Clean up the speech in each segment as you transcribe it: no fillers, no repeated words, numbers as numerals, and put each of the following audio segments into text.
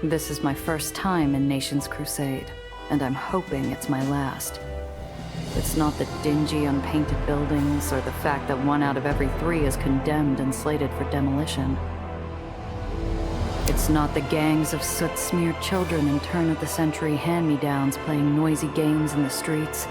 This is my first time in Nation's Crusade, and I'm hoping it's my last. It's not the dingy, unpainted buildings, or the fact that 1 out of every 3 is condemned and slated for demolition. It's not the gangs of soot-smeared children in turn-of-the-century hand-me-downs playing noisy games in the streets,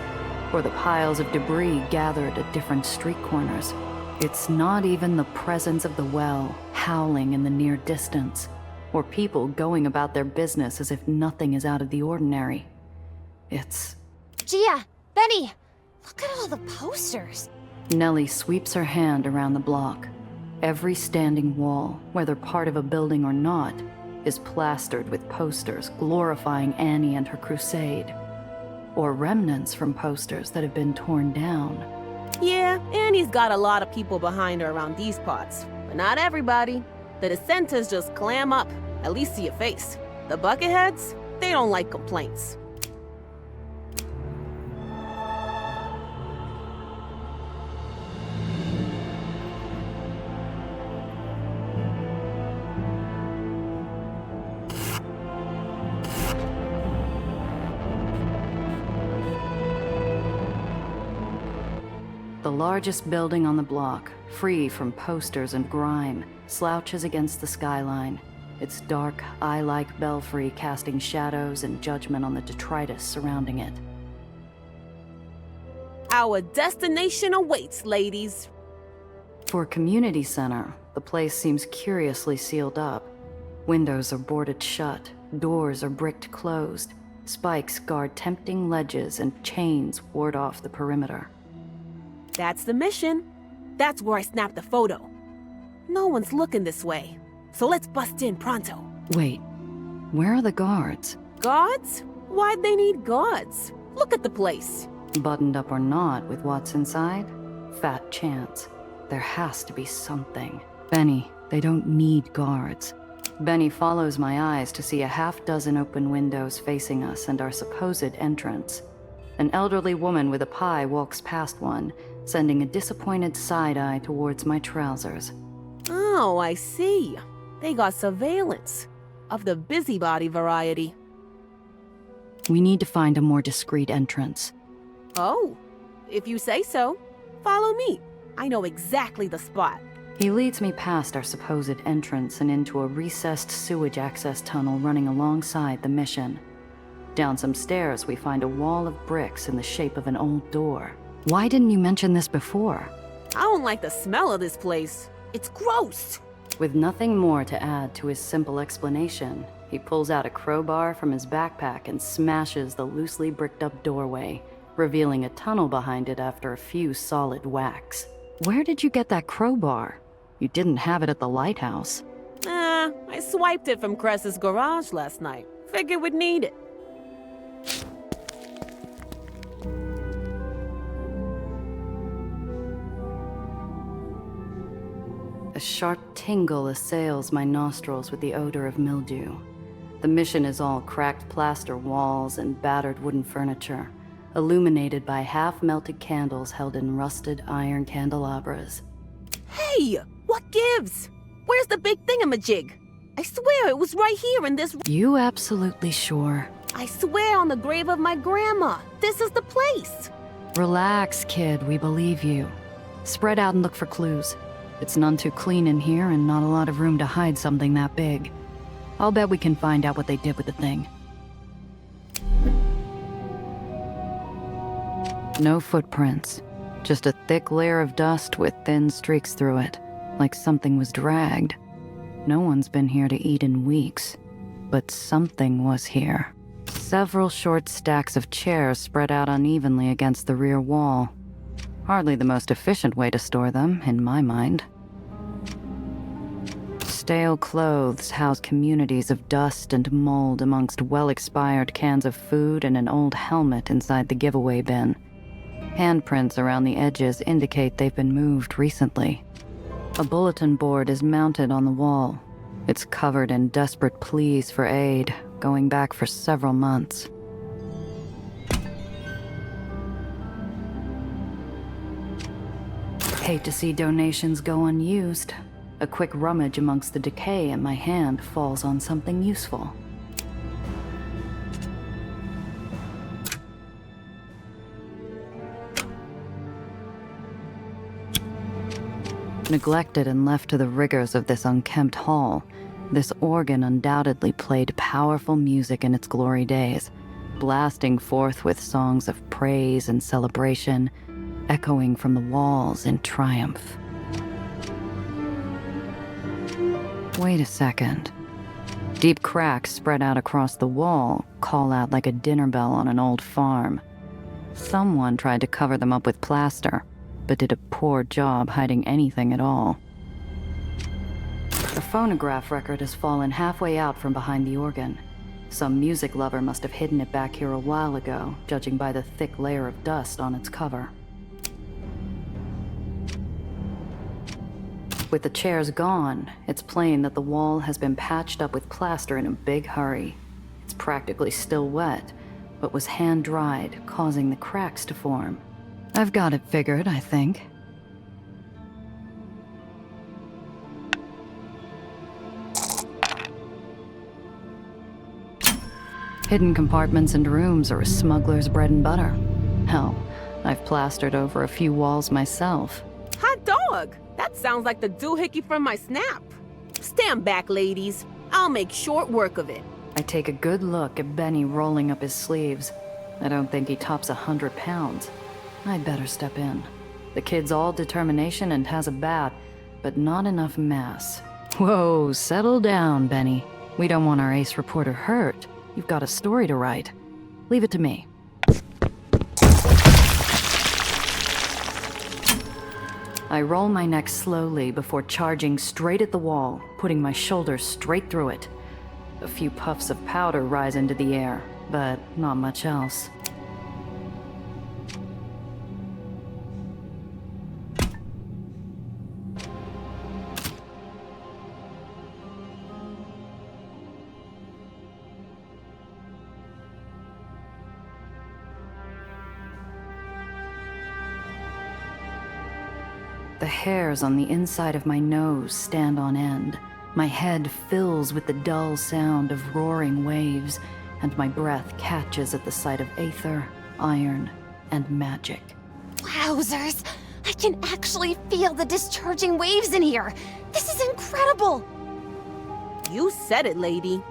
or the piles of debris gathered at different street corners. It's not even the presence of the well howling in the near distance, or people going about their business as if nothing is out of the ordinary. It's... Gia! Benny! Look at all the posters! Nellie sweeps her hand around the block. Every standing wall, whether part of a building or not, is plastered with posters glorifying Annie and her crusade. Or remnants from posters that have been torn down. Yeah, Annie's got a lot of people behind her around these parts, but not everybody. The dissenters just clam up, at least to your face. The bucketheads, they don't like complaints. The largest building on the block, free from posters and grime, slouches against the skyline, its dark, eye-like belfry casting shadows and judgment on the detritus surrounding it. Our destination awaits, ladies. For a community center, the place seems curiously sealed up. Windows are boarded shut, doors are bricked closed, spikes guard tempting ledges, and chains ward off the perimeter. That's the mission. That's where I snapped the photo. No one's looking this way, so let's bust in pronto. Wait, where are the guards? Guards? Why'd they need guards? Look at the place. Buttoned up or not with what's inside? Fat chance. There has to be something. Benny, they don't need guards. Benny follows my eyes to see a half-dozen open windows facing us and our supposed entrance. An elderly woman with a pie walks past one, sending a disappointed side-eye towards my trousers. Oh, I see. They got surveillance. Of the busybody variety. We need to find a more discreet entrance. Oh, if you say so. Follow me. I know exactly the spot. He leads me past our supposed entrance and into a recessed sewage access tunnel running alongside the mission. Down some stairs, we find a wall of bricks in the shape of an old door. Why didn't you mention this before? I don't like the smell of this place. It's gross. With nothing more to add to his simple explanation, he pulls out a crowbar from his backpack and smashes the loosely bricked up doorway, revealing a tunnel behind it after a few solid whacks. Where did you get that crowbar? You didn't have it at the lighthouse. I swiped it from Cress's garage last night. Figured we'd need it. A sharp tingle assails my nostrils with the odor of mildew. The mission is all cracked plaster walls and battered wooden furniture, illuminated by half-melted candles held in rusted iron candelabras. Hey! What gives? Where's the big thingamajig? I swear it was right here in this... You absolutely sure? I swear on the grave of my grandma. This is the place. Relax, kid. We believe you. Spread out and look for clues. It's none too clean in here and not a lot of room to hide something that big. I'll bet we can find out what they did with the thing. No footprints. Just a thick layer of dust with thin streaks through it, like something was dragged. No one's been here to eat in weeks, but something was here. Several short stacks of chairs spread out unevenly against the rear wall. Hardly the most efficient way to store them, in my mind. Stale clothes house communities of dust and mold amongst well-expired cans of food and an old helmet inside the giveaway bin. Handprints around the edges indicate they've been moved recently. A bulletin board is mounted on the wall. It's covered in desperate pleas for aid, going back for several months. Hate to see donations go unused. A quick rummage amongst the decay and my hand falls on something useful. Neglected and left to the rigors of this unkempt hall, this organ undoubtedly played powerful music in its glory days, blasting forth with songs of praise and celebration, echoing from the walls in triumph. Wait a second. Deep cracks spread out across the wall call out like a dinner bell on an old farm. Someone tried to cover them up with plaster, but did a poor job hiding anything at all. The phonograph record has fallen halfway out from behind the organ. Some music lover must have hidden it back here a while ago, judging by the thick layer of dust on its cover. With the chairs gone, it's plain that the wall has been patched up with plaster in a big hurry. It's practically still wet, but was hand-dried, causing the cracks to form. I've got it figured, I think. Hidden compartments and rooms are a smuggler's bread and butter. Hell, I've plastered over a few walls myself. Hot dog! That sounds like the doohickey from my snap. Stand back, ladies. I'll make short work of it. I take a good look at Benny rolling up his sleeves. I don't think he tops 100 pounds. I'd better step in. The kid's all determination and has a bat, but not enough mass. Whoa, settle down, Benny. We don't want our ace reporter hurt. You've got a story to write. Leave it to me. I roll my neck slowly before charging straight at the wall, putting my shoulders straight through it. A few puffs of powder rise into the air, but not much else. The hairs on the inside of my nose stand on end. My head fills with the dull sound of roaring waves, and my breath catches at the sight of Aether, iron, and magic. Wowzers! I can actually feel the discharging waves in here! This is incredible! You said it, lady.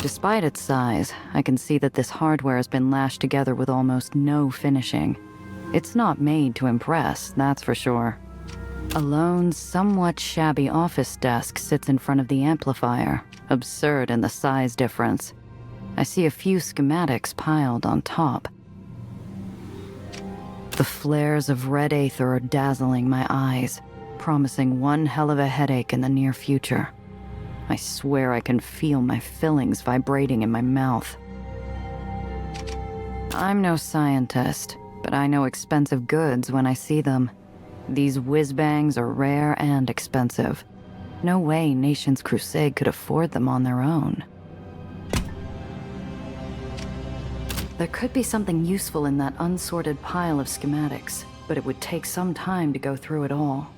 Despite its size, I can see that this hardware has been lashed together with almost no finishing. It's not made to impress, that's for sure. A lone, somewhat shabby office desk sits in front of the amplifier, absurd in the size difference. I see a few schematics piled on top. The flares of red Aether are dazzling my eyes, promising one hell of a headache in the near future. I swear I can feel my fillings vibrating in my mouth. I'm no scientist, but I know expensive goods when I see them. These whiz-bangs are rare and expensive. No way Nation's Crusade could afford them on their own. There could be something useful in that unsorted pile of schematics, but it would take some time to go through it all.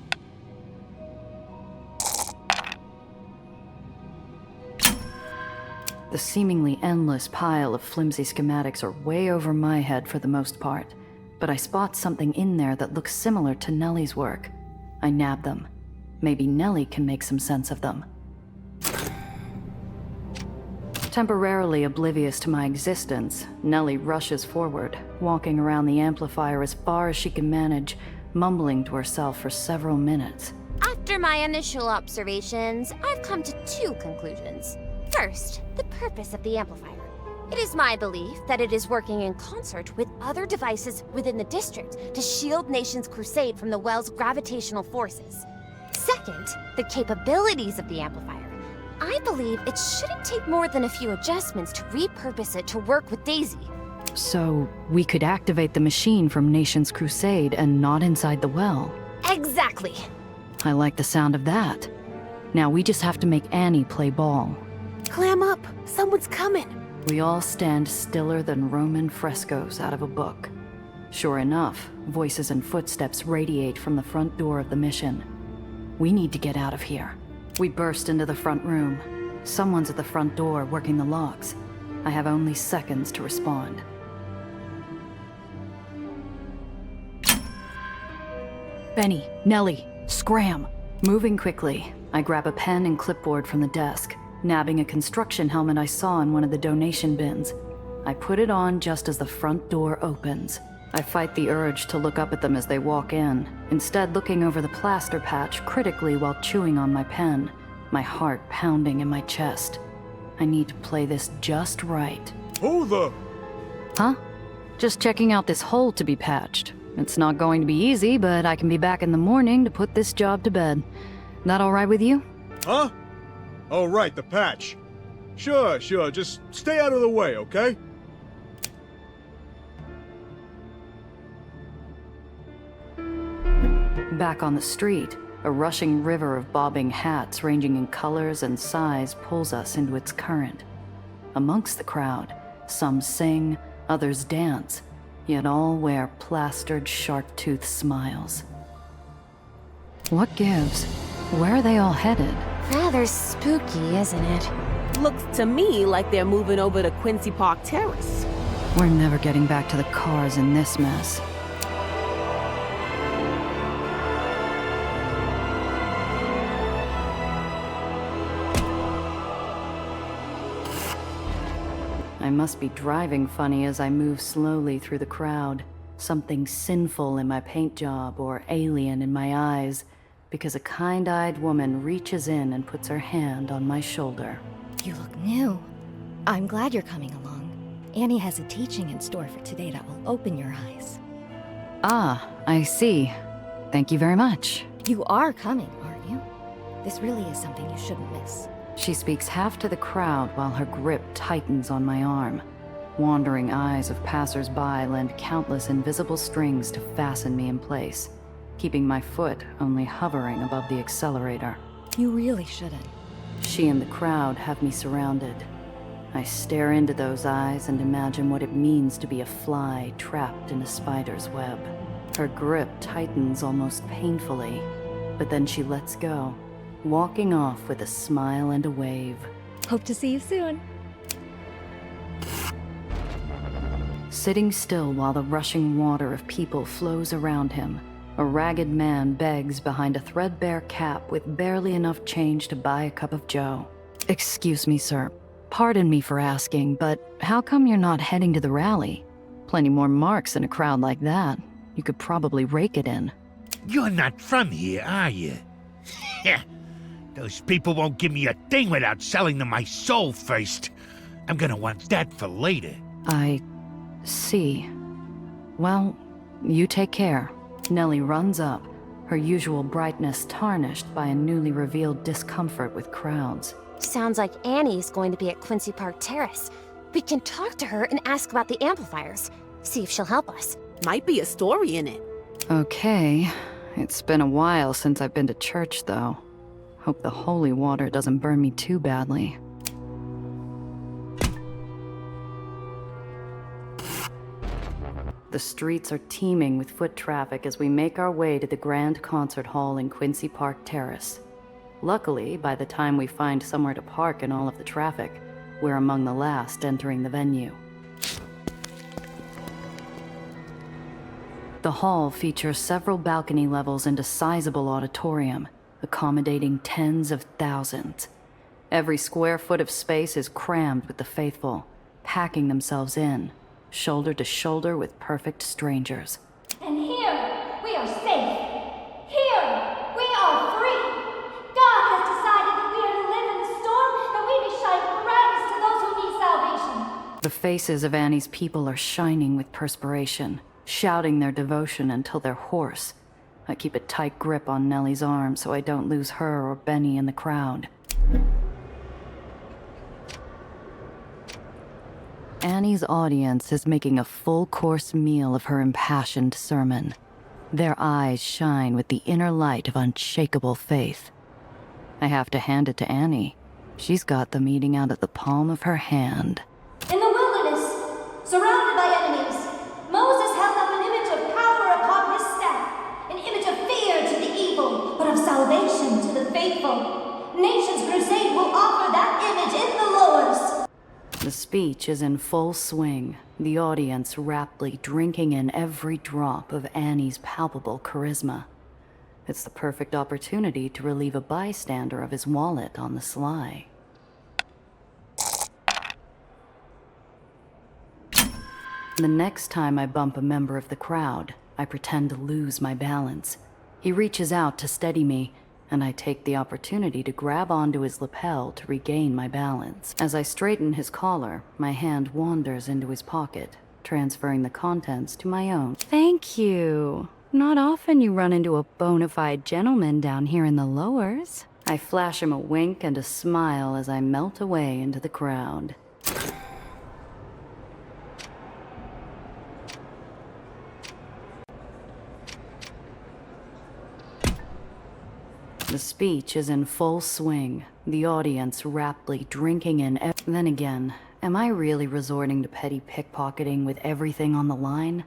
The seemingly endless pile of flimsy schematics are way over my head for the most part, but I spot something in there that looks similar to Nellie's work. I nab them. Maybe Nellie can make some sense of them. Temporarily oblivious to my existence, Nellie rushes forward, walking around the amplifier as far as she can manage, mumbling to herself for several minutes. After my initial observations, I've come to two conclusions. First, the purpose of the amplifier. It is my belief that it is working in concert with other devices within the district to shield Nation's Crusade from the well's gravitational forces. Second, the capabilities of the amplifier. I believe it shouldn't take more than a few adjustments to repurpose it to work with Daisy. So, we could activate the machine from Nation's Crusade and not inside the well. Exactly. I like the sound of that. Now we just have to make Annie play ball. Clam up. Someone's coming. We all stand stiller than Roman frescoes out of a book. Sure enough, voices and footsteps radiate from the front door of the mission. We need to get out of here. We burst into the front room. Someone's at the front door working the locks. I have only seconds to respond. Benny, Nellie, scram! Moving quickly, I grab a pen and clipboard from the desk, nabbing a construction helmet I saw in one of the donation bins. I put it on just as the front door opens. I fight the urge to look up at them as they walk in, instead looking over the plaster patch critically while chewing on my pen, my heart pounding in my chest. I need to play this just right. Who the... Huh? Just checking out this hole to be patched. It's not going to be easy, but I can be back in the morning to put this job to bed. That all right with you? Huh? Oh, right, the patch. Sure, just stay out of the way, okay? Back on the street, a rushing river of bobbing hats ranging in colors and size pulls us into its current. Amongst the crowd, some sing, others dance, yet all wear plastered shark-toothed smiles. What gives? Where are they all headed? Rather spooky, isn't it? Looks to me like they're moving over to Quincy Park Terrace. We're never getting back to the cars in this mess. I must be driving funny as I move slowly through the crowd. Something sinful in my paint job or alien in my eyes, because a kind-eyed woman reaches in and puts her hand on my shoulder. You look new. I'm glad you're coming along. Annie has a teaching in store for today that will open your eyes. Ah, I see. Thank you very much. You are coming, aren't you? This really is something you shouldn't miss. She speaks half to the crowd while her grip tightens on my arm. Wandering eyes of passers-by lend countless invisible strings to fasten me in place, keeping my foot only hovering above the accelerator. You really shouldn't. She and the crowd have me surrounded. I stare into those eyes and imagine what it means to be a fly trapped in a spider's web. Her grip tightens almost painfully, but then she lets go, walking off with a smile and a wave. Hope to see you soon. Sitting still while the rushing water of people flows around him, a ragged man begs behind a threadbare cap with barely enough change to buy a cup of joe. Excuse me, sir. Pardon me for asking, but how come you're not heading to the rally? Plenty more marks in a crowd like that. You could probably rake it in. You're not from here, are you? Yeah. Those people won't give me a thing without selling them my soul first. I'm gonna want that for later. I see. Well, you take care. Nellie runs up, her usual brightness tarnished by a newly revealed discomfort with crowds. Sounds like Annie's going to be at Quincy Park Terrace. We can talk to her and ask about the amplifiers. See if she'll help us. Might be a story in it. Okay. It's been a while since I've been to church, though. Hope the holy water doesn't burn me too badly. The streets are teeming with foot traffic as we make our way to the grand concert hall in Quincy Park Terrace. Luckily, by the time we find somewhere to park in all of the traffic, we're among the last entering the venue. The hall features several balcony levels and a sizable auditorium, accommodating tens of thousands. Every square foot of space is crammed with the faithful, packing themselves in, shoulder to shoulder with perfect strangers. And here, we are safe. Here, we are free. God has decided that we are to live in the storm, that we may shine brightest to those who need salvation. The faces of Annie's people are shining with perspiration, shouting their devotion until they're hoarse. I keep a tight grip on Nellie's arm so I don't lose her or Benny in the crowd. Annie's audience is making a full-course meal of her impassioned sermon. Their eyes shine with the inner light of unshakable faith. I have to hand it to Annie. She's got the meeting out at the palm of her hand. In the wilderness, surrounded by enemies, Moses held up an image of power upon his staff, an image of fear to the evil, but of salvation to the faithful. Nation's Crusade will offer that image in the Lord's. The speech is in full swing, the audience raptly drinking in every drop of Annie's palpable charisma. It's the perfect opportunity to relieve a bystander of his wallet on the sly. The next time I bump a member of the crowd, I pretend to lose my balance. He reaches out to steady me, and I take the opportunity to grab onto his lapel to regain my balance. As I straighten his collar, my hand wanders into his pocket, transferring the contents to my own. Thank you. Not often you run into a bona fide gentleman down here in the lowers. I flash him a wink and a smile as I melt away into the crowd. The speech is in full swing, the audience raptly drinking in. Then again, am I really resorting to petty pickpocketing with everything on the line?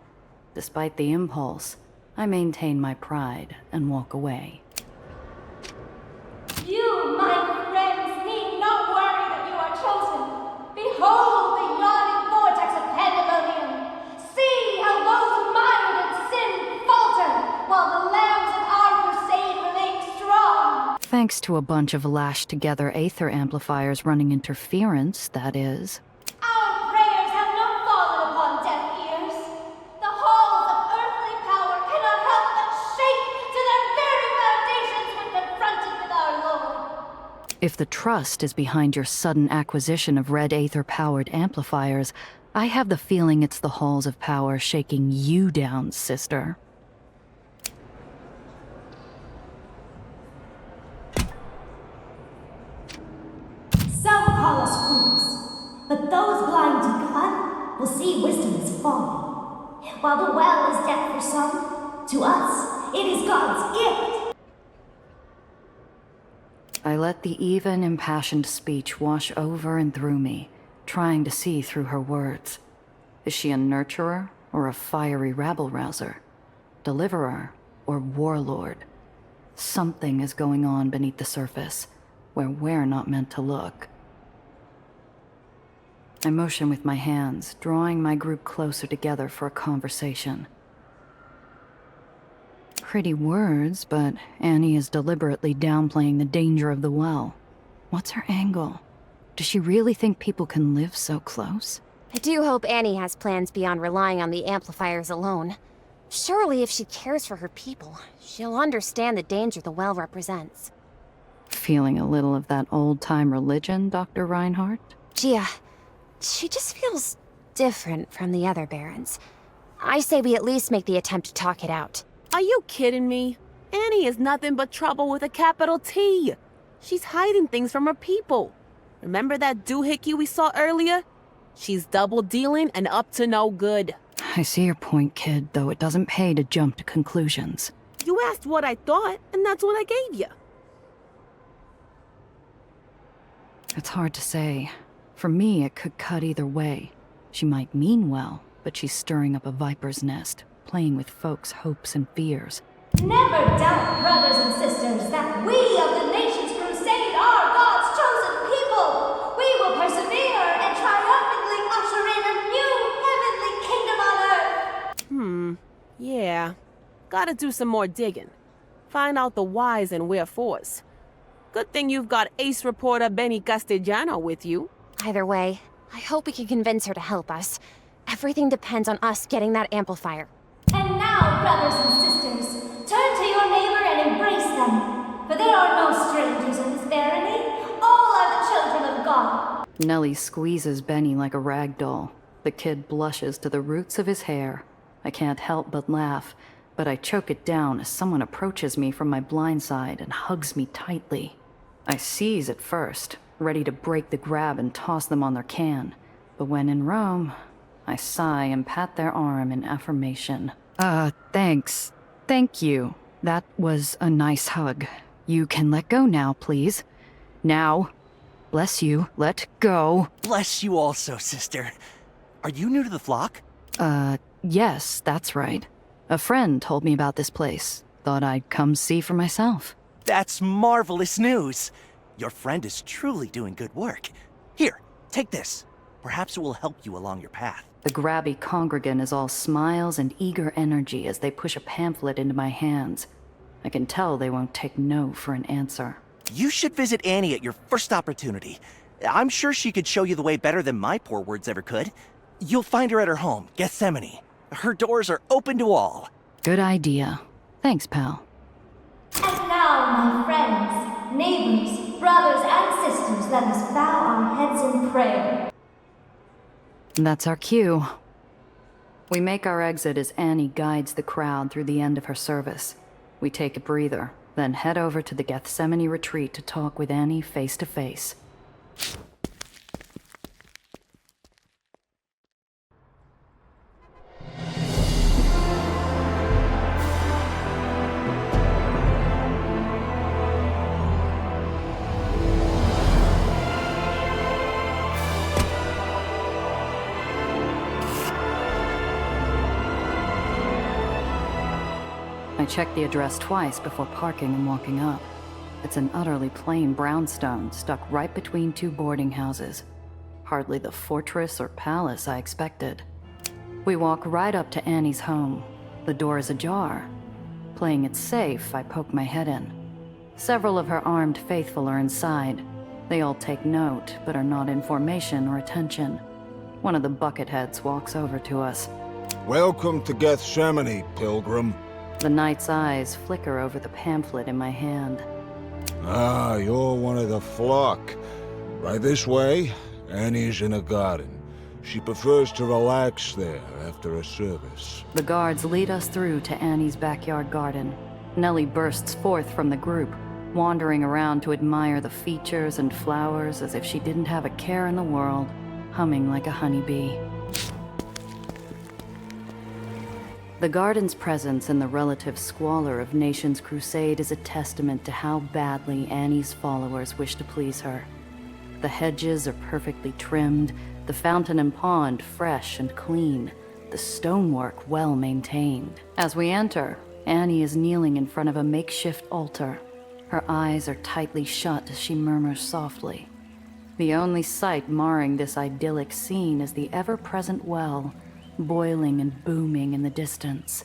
Despite the impulse, I maintain my pride and walk away. You, my friends, need not worry that you are chosen. Behold the yawning vortex of pandemonium. See how those mired in sin falter, while the lambs of our crusade remain strong. Thanks to a bunch of lashed-together Aether amplifiers running interference, that is. Our prayers have not fallen upon deaf ears. The halls of earthly power cannot help but shake to their very foundations when confronted with our Lord. If the trust is behind your sudden acquisition of red Aether-powered amplifiers, I have the feeling it's the halls of power shaking you down, sister. Some call us fools, but those blind to God will see wisdom is folly. While the well is death for some, to us it is God's gift. I let the even, impassioned speech wash over and through me, trying to see through her words. Is she a nurturer or a fiery rabble-rouser? Deliverer or warlord? Something is going on beneath the surface, where we're not meant to look. I motion with my hands, drawing my group closer together for a conversation. Pretty words, but Annie is deliberately downplaying the danger of the well. What's her angle? Does she really think people can live so close? I do hope Annie has plans beyond relying on the amplifiers alone. Surely if she cares for her people, she'll understand the danger the well represents. Feeling a little of that old-time religion, Dr. Reinhardt? Gia, she just feels different from the other Barons. I say we at least make the attempt to talk it out. Are you kidding me? Annie is nothing but trouble with a capital T. She's hiding things from her people. Remember that doohickey we saw earlier? She's double-dealing and up to no good. I see your point, kid, though it doesn't pay to jump to conclusions. You asked what I thought, and that's what I gave you. It's hard to say. For me, it could cut either way. She might mean well, but she's stirring up a viper's nest, playing with folks' hopes and fears. Never doubt, brothers and sisters, that we of the Nation's Crusade are God's chosen people. We will persevere and triumphantly usher in a new heavenly kingdom on earth. Yeah. Gotta do some more digging. Find out the whys and wherefores. Good thing you've got ace reporter Benny Castellano with you. Either way, I hope we can convince her to help us. Everything depends on us getting that amplifier. And now, brothers and sisters, turn to your neighbor and embrace them. For there are no strangers in this barony. All are the children of God. Nellie squeezes Benny like a rag doll. The kid blushes to the roots of his hair. I can't help but laugh, but I choke it down as someone approaches me from my blind side and hugs me tightly. I seize at first, ready to break the grab and toss them on their can. But when in Rome, I sigh and pat their arm in affirmation. Thanks. Thank you. That was a nice hug. You can let go now, please. Now. Bless you. Let go. Bless you also, sister. Are you new to the flock? Yes, that's right. A friend told me about this place. Thought I'd come see for myself. That's marvelous news. Your friend is truly doing good work. Here, take this. Perhaps it will help you along your path. The grabby congregant is all smiles and eager energy as they push a pamphlet into my hands. I can tell they won't take no for an answer. You should visit Annie at your first opportunity. I'm sure she could show you the way better than my poor words ever could. You'll find her at her home, Gethsemane. Her doors are open to all. Good idea. Thanks, pal. And now, my friends, neighbors, brothers, and sisters, let us bow our heads in prayer. That's our cue. We make our exit as Annie guides the crowd through the end of her service. We take a breather, then head over to the Gethsemane retreat to talk with Annie face to face. I checked the address twice before parking and walking up. It's an utterly plain brownstone stuck right between two boarding houses. Hardly the fortress or palace I expected. We walk right up to Annie's home. The door is ajar. Playing it safe, I poke my head in. Several of her armed faithful are inside. They all take note, but are not in formation or attention. One of the bucketheads walks over to us. Welcome to Gethsemane, pilgrim. The knight's eyes flicker over the pamphlet in my hand. Ah, you're one of the flock. Right this way, Annie's in a garden. She prefers to relax there after a service. The guards lead us through to Annie's backyard garden. Nellie bursts forth from the group, wandering around to admire the features and flowers as if she didn't have a care in the world, humming like a honeybee. The garden's presence and the relative squalor of Nation's crusade is a testament to how badly Annie's followers wish to please her. The hedges are perfectly trimmed, the fountain and pond fresh and clean, the stonework well maintained. As we enter, Annie is kneeling in front of a makeshift altar. Her eyes are tightly shut as she murmurs softly. The only sight marring this idyllic scene is the ever-present well, boiling and booming in the distance.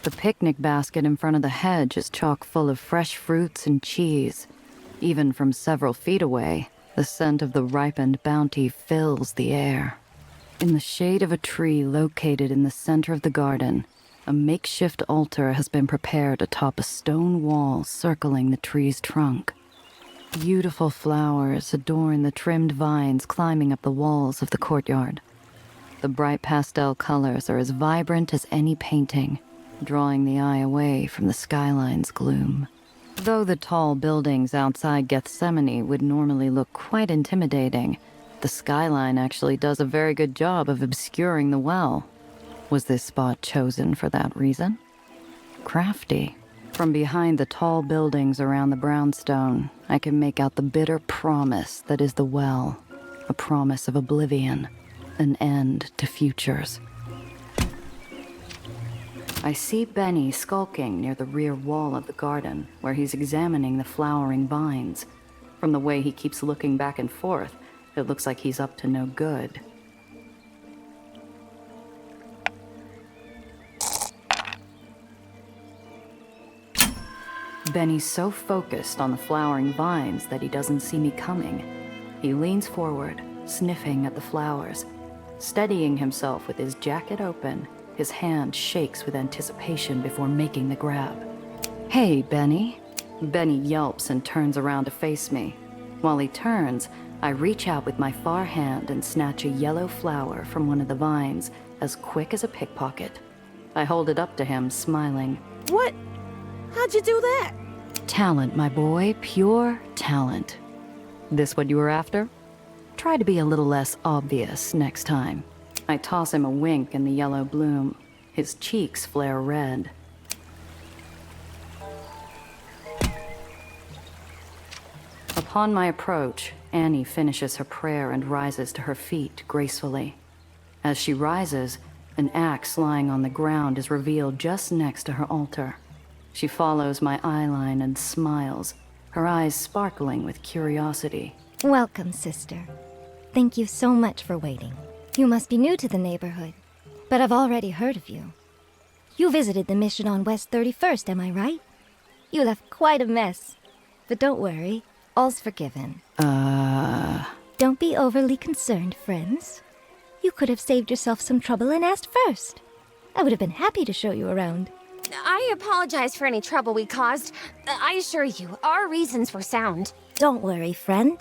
The picnic basket in front of the hedge is chock full of fresh fruits and cheese. Even from several feet away, the scent of the ripened bounty fills the air. In the shade of a tree located in the center of the garden, a makeshift altar has been prepared atop a stone wall circling the tree's trunk. Beautiful flowers adorn the trimmed vines climbing up the walls of the courtyard. The bright pastel colors are as vibrant as any painting, drawing the eye away from the skyline's gloom. Though the tall buildings outside Gethsemane would normally look quite intimidating, the skyline actually does a very good job of obscuring the well. Was this spot chosen for that reason? Crafty. From behind the tall buildings around the brownstone, I can make out the bitter promise that is the well, a promise of oblivion, an end to futures. I see Benny skulking near the rear wall of the garden, where he's examining the flowering vines. From the way he keeps looking back and forth, it looks like he's up to no good. Benny's so focused on the flowering vines that he doesn't see me coming. He leans forward, sniffing at the flowers. Steadying himself with his jacket open, his hand shakes with anticipation before making the grab. "Hey, Benny." Benny yelps and turns around to face me. While he turns, I reach out with my far hand and snatch a yellow flower from one of the vines, as quick as a pickpocket. I hold it up to him, smiling. What? How'd you do that? Talent, my boy, pure talent. This what you were after? Try to be a little less obvious next time. I toss him a wink in the yellow bloom. His cheeks flare red. Upon my approach, Annie finishes her prayer and rises to her feet gracefully. As she rises, an axe lying on the ground is revealed just next to her altar. She follows my eyeline and smiles, her eyes sparkling with curiosity. Welcome, sister. Thank you so much for waiting. You must be new to the neighborhood, but I've already heard of you. You visited the mission on West 31st, am I right? You left quite a mess. But don't worry, all's forgiven. Don't be overly concerned, friends. You could have saved yourself some trouble and asked first. I would have been happy to show you around. I apologize for any trouble we caused. I assure you, our reasons were sound. Don't worry, friend.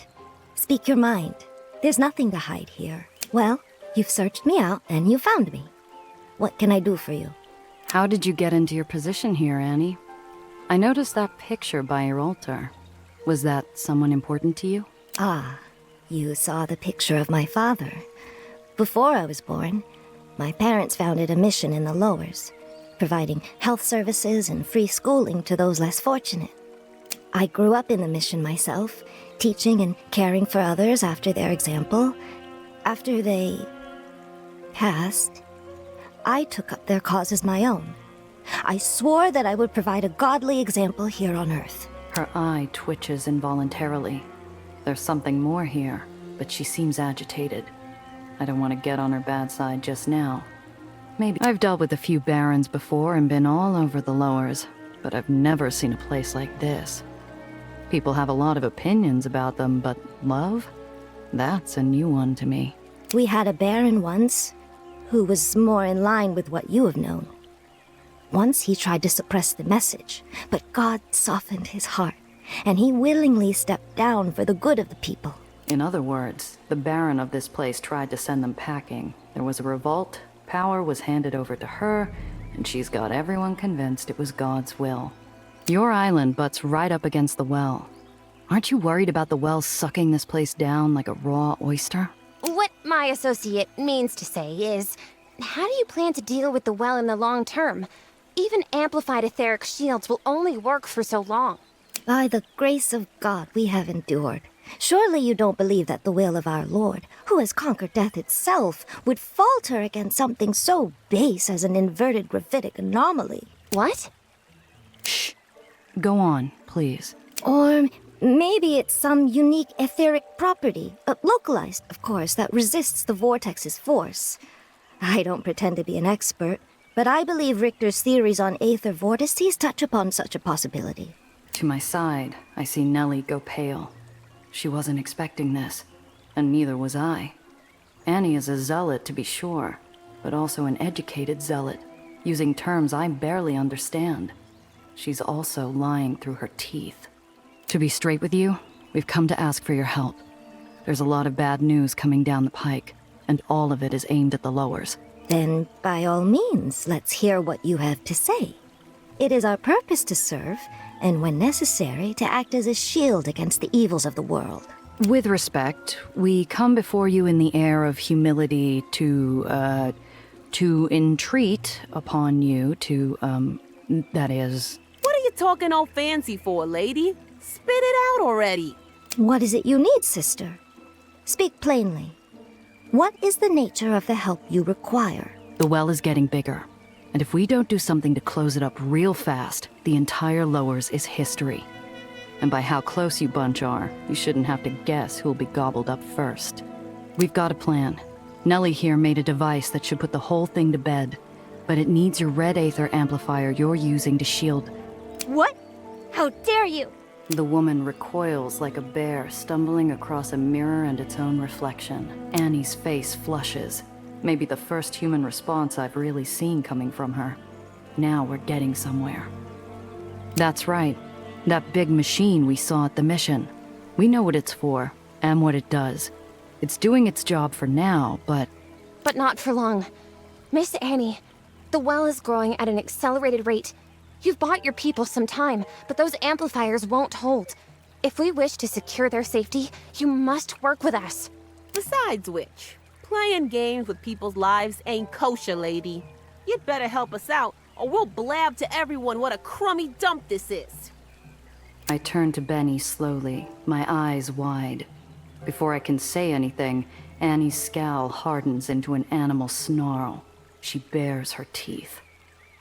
Speak your mind. There's nothing to hide here. Well, you've searched me out and you found me. What can I do for you? How did you get into your position here, Annie? I noticed that picture by your altar. Was that someone important to you? Ah, you saw the picture of my father. Before I was born, my parents founded a mission in the lowers, providing health services and free schooling to those less fortunate. I grew up in the mission myself, teaching and caring for others after their example. After they passed, I took up their cause as my own. I swore that I would provide a godly example here on Earth. Her eye twitches involuntarily. There's something more here, but she seems agitated. I don't want to get on her bad side just now. Maybe I've dealt with a few barons before and been all over the lowers, but I've never seen a place like this. People have a lot of opinions about them, but love? That's a new one to me. We had a baron once, who was more in line with what you have known. Once he tried to suppress the message, but God softened his heart, and he willingly stepped down for the good of the people. In other words, the baron of this place tried to send them packing. There was a revolt, power was handed over to her, and she's got everyone convinced it was God's will. Your island butts right up against the well. Aren't you worried about the well sucking this place down like a raw oyster? What my associate means to say is, how do you plan to deal with the well in the long term? Even amplified etheric shields will only work for so long. By the grace of God we have endured. Surely you don't believe that the will of our Lord, who has conquered death itself, would falter against something so base as an inverted gravitic anomaly. What? Shh. Go on, please. Or maybe it's some unique etheric property, localized, of course, that resists the vortex's force. I don't pretend to be an expert, but I believe Richter's theories on Aether vortices touch upon such a possibility. To my side, I see Nellie go pale. She wasn't expecting this, and neither was I. Annie is a zealot, to be sure, but also an educated zealot, using terms I barely understand. She's also lying through her teeth. To be straight with you, we've come to ask for your help. There's a lot of bad news coming down the pike, and all of it is aimed at the lowers. Then, by all means, let's hear what you have to say. It is our purpose to serve, and when necessary, to act as a shield against the evils of the world. With respect, we come before you in the air of humility to entreat upon you that is... What are you talking all fancy for, lady? Spit it out already. What is it you need, sister? Speak plainly. What is the nature of the help you require? The well is getting bigger, and if we don't do something to close it up real fast, the entire lowers is history. And by how close you bunch are, you shouldn't have to guess who'll be gobbled up first. We've got a plan. Nellie here made a device that should put the whole thing to bed, but it needs your red Aether amplifier you're using to shield. What? How dare you? The woman recoils like a bear stumbling across a mirror and its own reflection. Annie's face flushes. Maybe the first human response I've really seen coming from her. Now we're getting somewhere. That's right. That big machine we saw at the mission. We know what it's for, and what it does. It's doing its job for now, but... But not for long. Miss Annie, the well is growing at an accelerated rate. You've bought your people some time, but those amplifiers won't hold. If we wish to secure their safety, you must work with us. Besides which, playing games with people's lives ain't kosher, lady. You'd better help us out, or we'll blab to everyone what a crummy dump this is. I turn to Benny slowly, my eyes wide. Before I can say anything, Annie's scowl hardens into an animal snarl. She bares her teeth.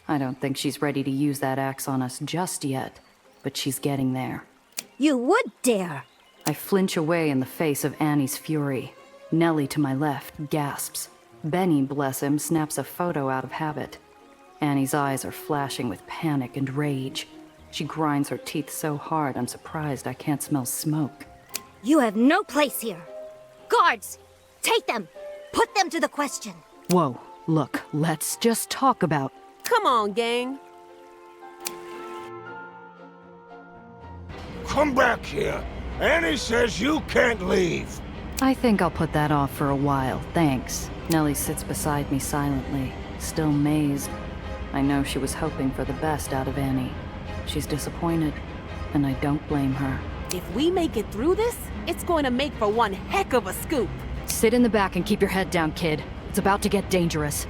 I don't think she's ready to use that axe on us just yet, but she's getting there. You would dare! I flinch away in the face of Annie's fury. Nellie to my left gasps. Benny, bless him, snaps a photo out of habit. Annie's eyes are flashing with panic and rage. She grinds her teeth so hard I'm surprised I can't smell smoke. You have no place here. Guards, take them. Put them to the question. Whoa, look, let's just talk about... Come on, gang. Come back here. Annie says you can't leave. I think I'll put that off for a while, thanks. Nellie sits beside me silently, still mazed. I know she was hoping for the best out of Annie. She's disappointed, and I don't blame her. If we make it through this, it's going to make for one heck of a scoop. Sit in the back and keep your head down, kid. It's about to get dangerous.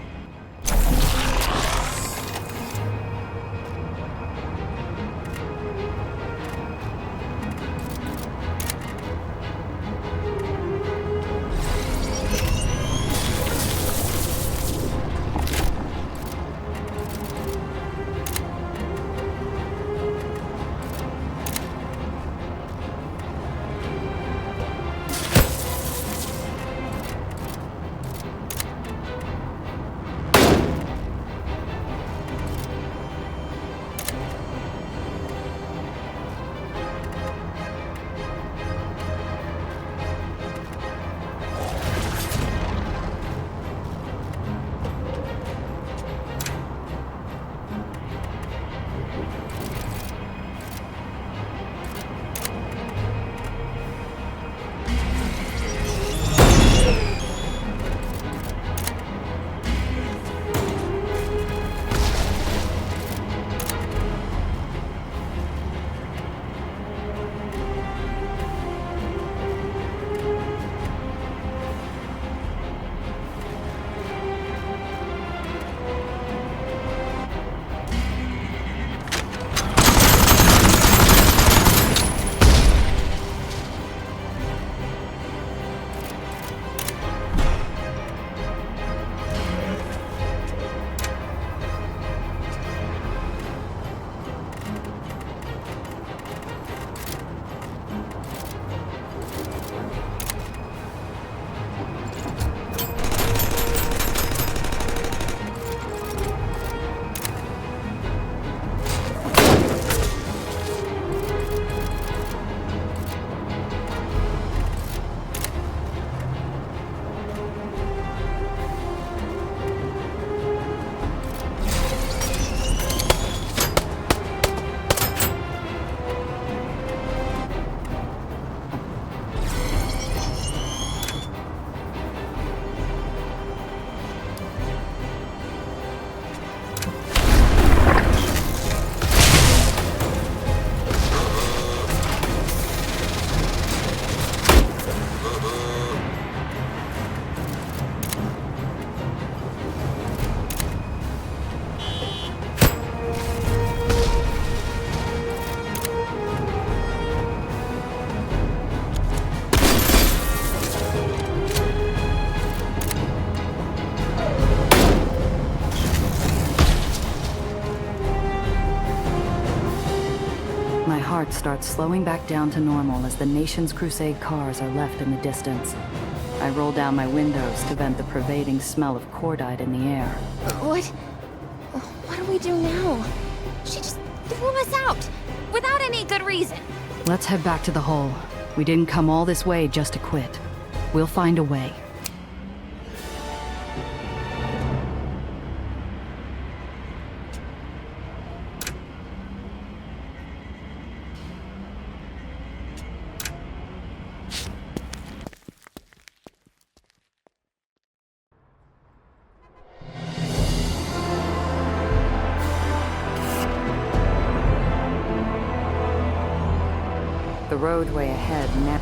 My heart starts slowing back down to normal as the nation's crusade cars are left in the distance. I roll down my windows to vent the pervading smell of cordite in the air. What do we do now? She just threw us out, without any good reason. Let's head back to the hole. We didn't come all this way just to quit. We'll find a way. The roadway ahead now.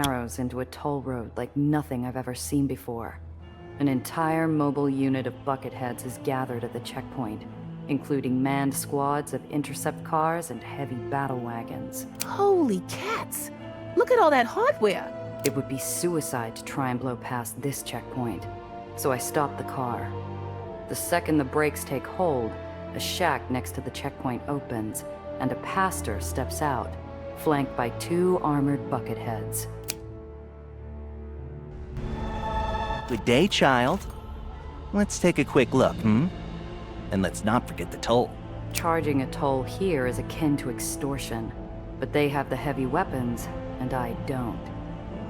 Narrows into a toll road like nothing I've ever seen before. An entire mobile unit of bucketheads is gathered at the checkpoint, including manned squads of intercept cars and heavy battle wagons. Holy cats! Look at all that hardware! It would be suicide to try and blow past this checkpoint, so I stopped the car. The second the brakes take hold, a shack next to the checkpoint opens, and a pastor steps out, flanked by 2 armored bucketheads. Good day, child. Let's take a quick look, And let's not forget the toll. Charging a toll here is akin to extortion, but they have the heavy weapons, and I don't.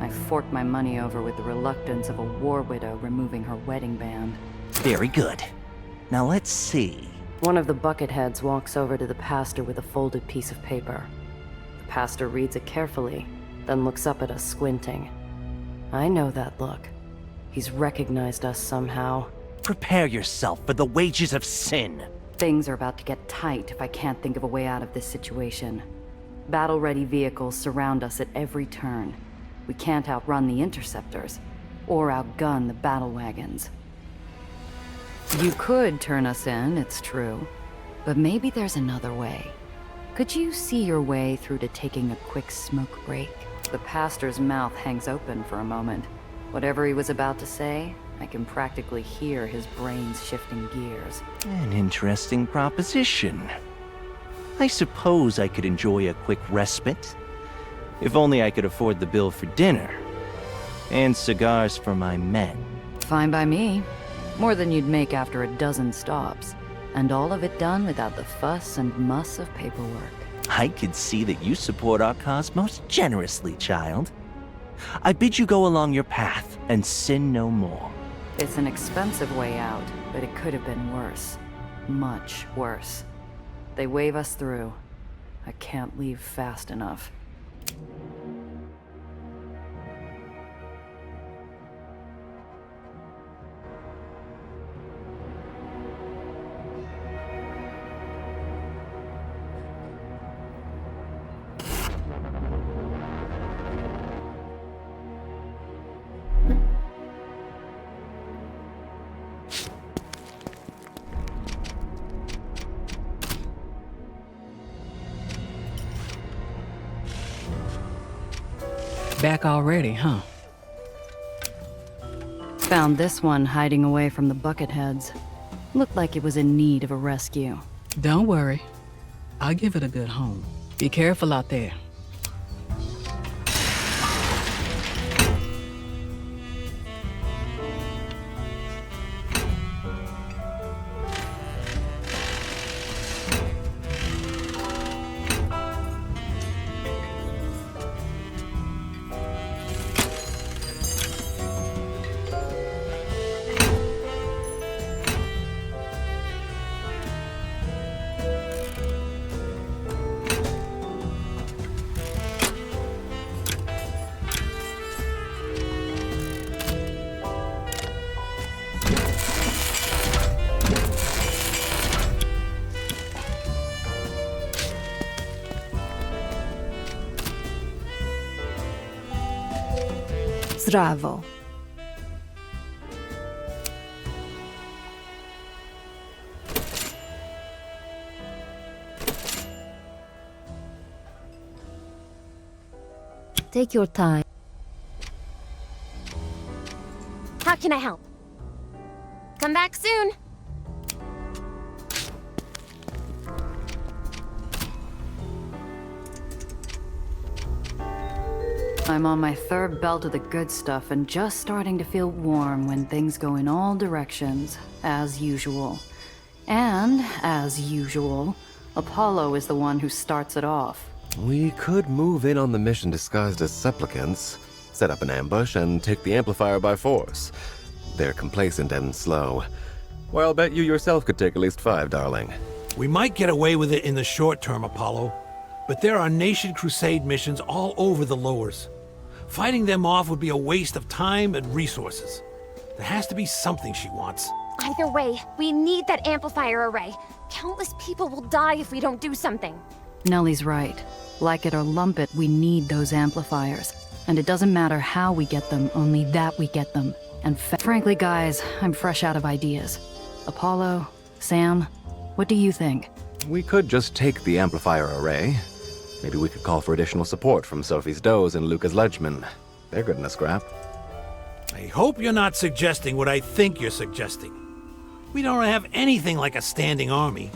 I fork my money over with the reluctance of a war widow removing her wedding band. Very good. Now let's see. One of the bucketheads walks over to the pastor with a folded piece of paper. The pastor reads it carefully, then looks up at us squinting. I know that look. He's recognized us somehow. Prepare yourself for the wages of sin. Things are about to get tight if I can't think of a way out of this situation. Battle-ready vehicles surround us at every turn. We can't outrun the interceptors, or outgun the battle wagons. You could turn us in, it's true, but maybe there's another way. Could you see your way through to taking a quick smoke break? The pastor's mouth hangs open for a moment. Whatever he was about to say, I can practically hear his brains shifting gears. An interesting proposition. I suppose I could enjoy a quick respite. If only I could afford the bill for dinner. And cigars for my men. Fine by me. More than you'd make after a dozen stops. And all of it done without the fuss and muss of paperwork. I could see that you support our cause most generously, child. I bid you go along your path and sin no more. It's an expensive way out, but it could have been worse. Much worse. They wave us through. I can't leave fast enough. Back already, huh? Found this one hiding away from the bucketheads. Looked like it was in need of a rescue. Don't worry. I'll give it a good home. Be careful out there. Zdravo. Take your time. How can I help? Come back soon. I'm on my 3rd belt of the good stuff and just starting to feel warm when things go in all directions, as usual. And, as usual, Apollo is the one who starts it off. We could move in on the mission disguised as supplicants, set up an ambush, and take the amplifier by force. They're complacent and slow. Well, I'll bet you yourself could take at least 5, darling. We might get away with it in the short term, Apollo, but there are Nation Crusade missions all over the lowers. Fighting them off would be a waste of time and resources. There has to be something she wants. Either way, we need that amplifier array. Countless people will die if we don't do something. Nellie's right. Like it or lump it, we need those amplifiers. And it doesn't matter how we get them, only that we get them. And frankly, guys, I'm fresh out of ideas. Apollo, Sam, what do you think? We could just take the amplifier array. Maybe we could call for additional support from Sophie's Does and Lucas Ledgman. They're good in a scrap. I hope you're not suggesting what I think you're suggesting. We don't have anything like a standing army.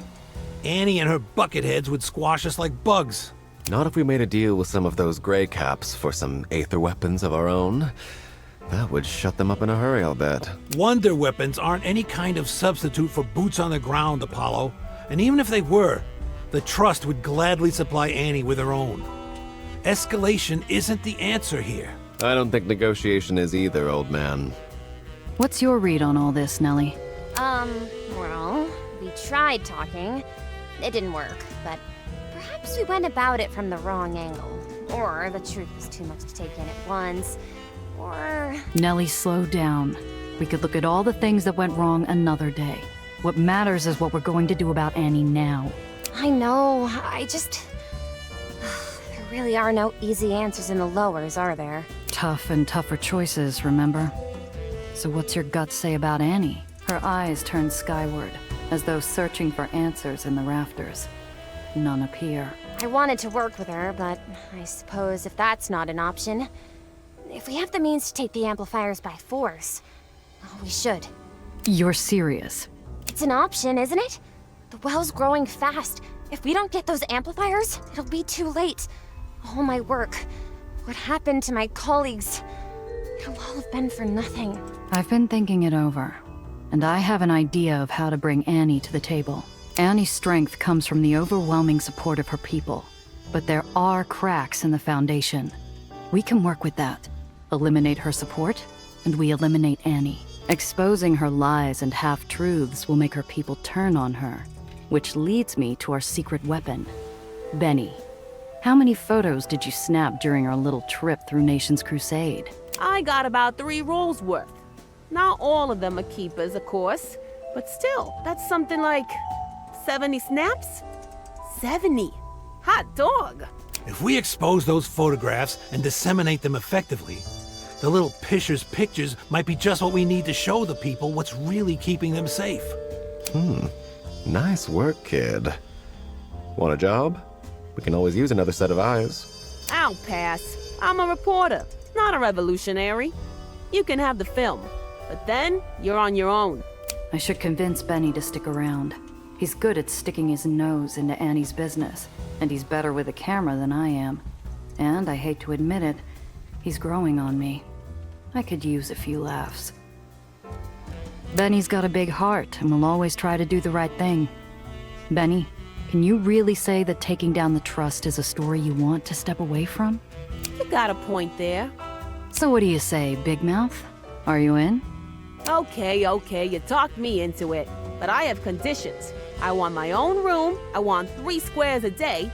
Annie and her bucketheads would squash us like bugs. Not if we made a deal with some of those gray caps for some Aether weapons of our own. That would shut them up in a hurry, I'll bet. Wonder weapons aren't any kind of substitute for boots on the ground, Apollo. And even if they were, the Trust would gladly supply Annie with her own. Escalation isn't the answer here. I don't think negotiation is either, old man. What's your read on all this, Nellie? Well, we tried talking. It didn't work, but perhaps we went about it from the wrong angle. Or the truth was too much to take in at once. Or... Nellie, slow down. We could look at all the things that went wrong another day. What matters is what we're going to do about Annie now. I know, I just... There really are no easy answers in the lowers, are there? Tough and tougher choices, remember? So what's your gut say about Annie? Her eyes turn skyward, as though searching for answers in the rafters. None appear. I wanted to work with her, but I suppose if that's not an option... If we have the means to take the amplifiers by force, we should. You're serious? It's an option, isn't it? The well's growing fast. If we don't get those amplifiers, it'll be too late. All my work, what happened to my colleagues, it'll all have been for nothing. I've been thinking it over, and I have an idea of how to bring Annie to the table. Annie's strength comes from the overwhelming support of her people, but there are cracks in the foundation. We can work with that. Eliminate her support, and we eliminate Annie. Exposing her lies and half-truths will make her people turn on her, which leads me to our secret weapon. Benny, how many photos did you snap during our little trip through Nation's Crusade? I got about 3 rolls worth. Not all of them are keepers, of course, but still, that's something like 70 snaps? 70. Hot dog. If we expose those photographs and disseminate them effectively, the little pisher's pictures might be just what we need to show the people what's really keeping them safe. Nice work, kid. Want a job? We can always use another set of eyes. I'll pass. I'm a reporter, not a revolutionary. You can have the film, but then you're on your own. I should convince Benny to stick around. He's good at sticking his nose into Annie's business, and he's better with a camera than I am. And I hate to admit it, he's growing on me. I could use a few laughs. Benny's got a big heart and will always try to do the right thing. Benny, can you really say that taking down the Trust is a story you want to step away from? You got a point there. So what do you say, Big Mouth? Are you in? Okay, you talked me into it. But I have conditions. I want my own room, I want 3 squares a day.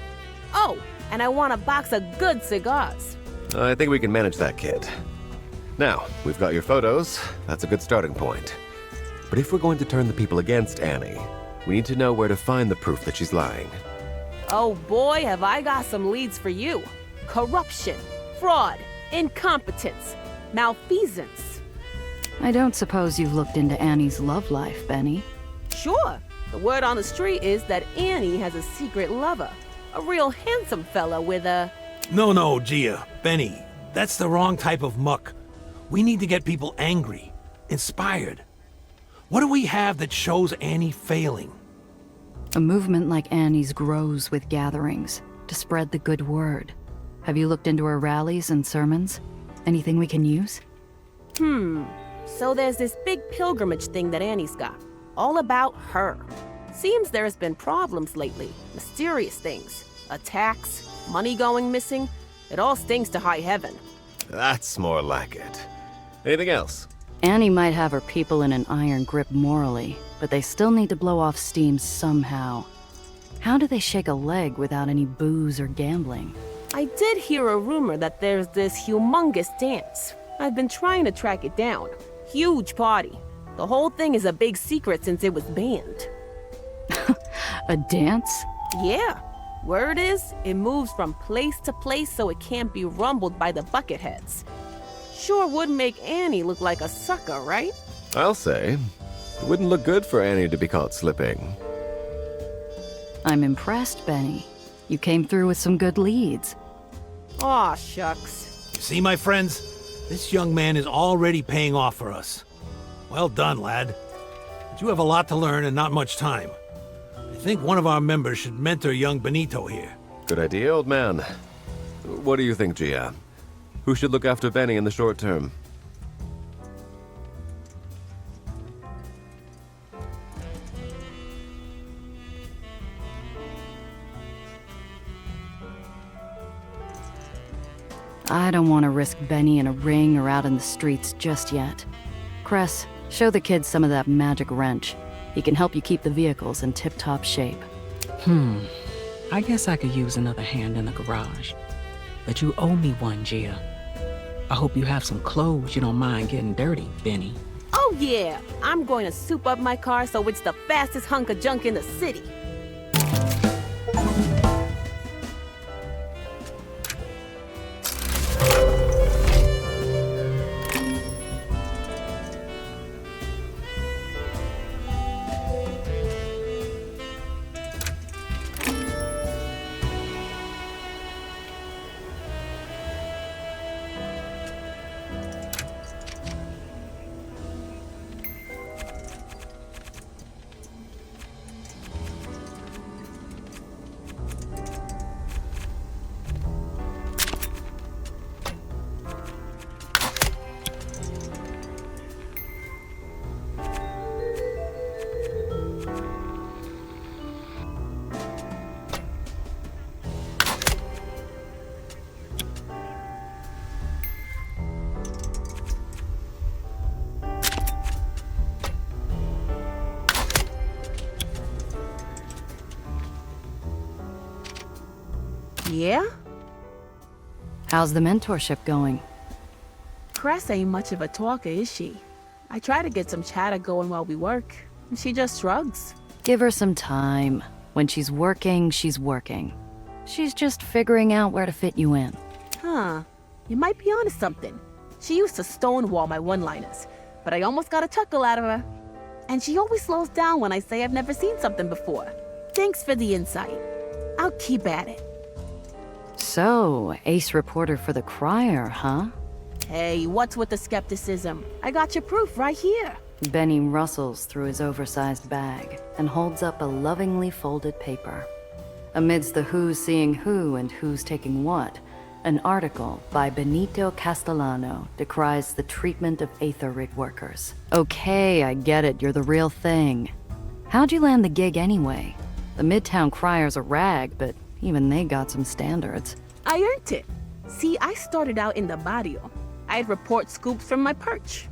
Oh, and I want a box of good cigars. I think we can manage that, kid. Now, we've got your photos. That's a good starting point. But if we're going to turn the people against Annie, we need to know where to find the proof that she's lying. Oh boy, have I got some leads for you. Corruption, fraud, incompetence, malfeasance. I don't suppose you've looked into Annie's love life, Benny. Sure. The word on the street is that Annie has a secret lover. A real handsome fella with a... No, Gia, Benny, that's the wrong type of muck. We need to get people angry, inspired. What do we have that shows Annie failing? A movement like Annie's grows with gatherings, to spread the good word. Have you looked into her rallies and sermons? Anything we can use? So there's this big pilgrimage thing that Annie's got. All about her. Seems there's been problems lately. Mysterious things. Attacks, money going missing. It all stinks to high heaven. That's more like it. Anything else? Annie might have her people in an iron grip morally, but they still need to blow off steam somehow. How do they shake a leg without any booze or gambling? I did hear a rumor that there's this humongous dance. I've been trying to track it down. Huge party. The whole thing is a big secret since it was banned. A dance? Yeah. Word is, it moves from place to place so it can't be rumbled by the bucketheads. Sure would make Annie look like a sucker, right? I'll say. It wouldn't look good for Annie to be caught slipping. I'm impressed, Benny. You came through with some good leads. Aw, shucks. You see, my friends? This young man is already paying off for us. Well done, lad. but you have a lot to learn and not much time. I think one of our members should mentor young Benito here. Good idea, old man. What do you think, Gia? Who should look after Benny in the short term? I don't want to risk Benny in a ring or out in the streets just yet. Cress, show the kids some of that magic wrench. He can help you keep the vehicles in tip-top shape. I guess I could use another hand in the garage. But you owe me one, Gia. I hope you have some clothes you don't mind getting dirty, Benny. Oh yeah, I'm going to soup up my car so it's the fastest hunk of junk in the city. Yeah? How's the mentorship going? Cress ain't much of a talker, is she? I try to get some chatter going while we work, and she just shrugs. Give her some time. When she's working, she's working. She's just figuring out where to fit you in. Huh. You might be onto something. She used to stonewall my one-liners, but I almost got a chuckle out of her. And she always slows down when I say I've never seen something before. Thanks for the insight. I'll keep at it. So, ace reporter for the Crier, huh? Hey, what's with the skepticism? I got your proof right here. Benny rustles through his oversized bag and holds up a lovingly folded paper. Amidst the who's seeing who and who's taking what, an article by Benito Castellano decries the treatment of Aether rig workers. Okay, I get it, you're the real thing. How'd you land the gig anyway? The Midtown Crier's a rag, but even they got some standards. I earned it. See, I started out in the barrio. I'd report scoops from my perch.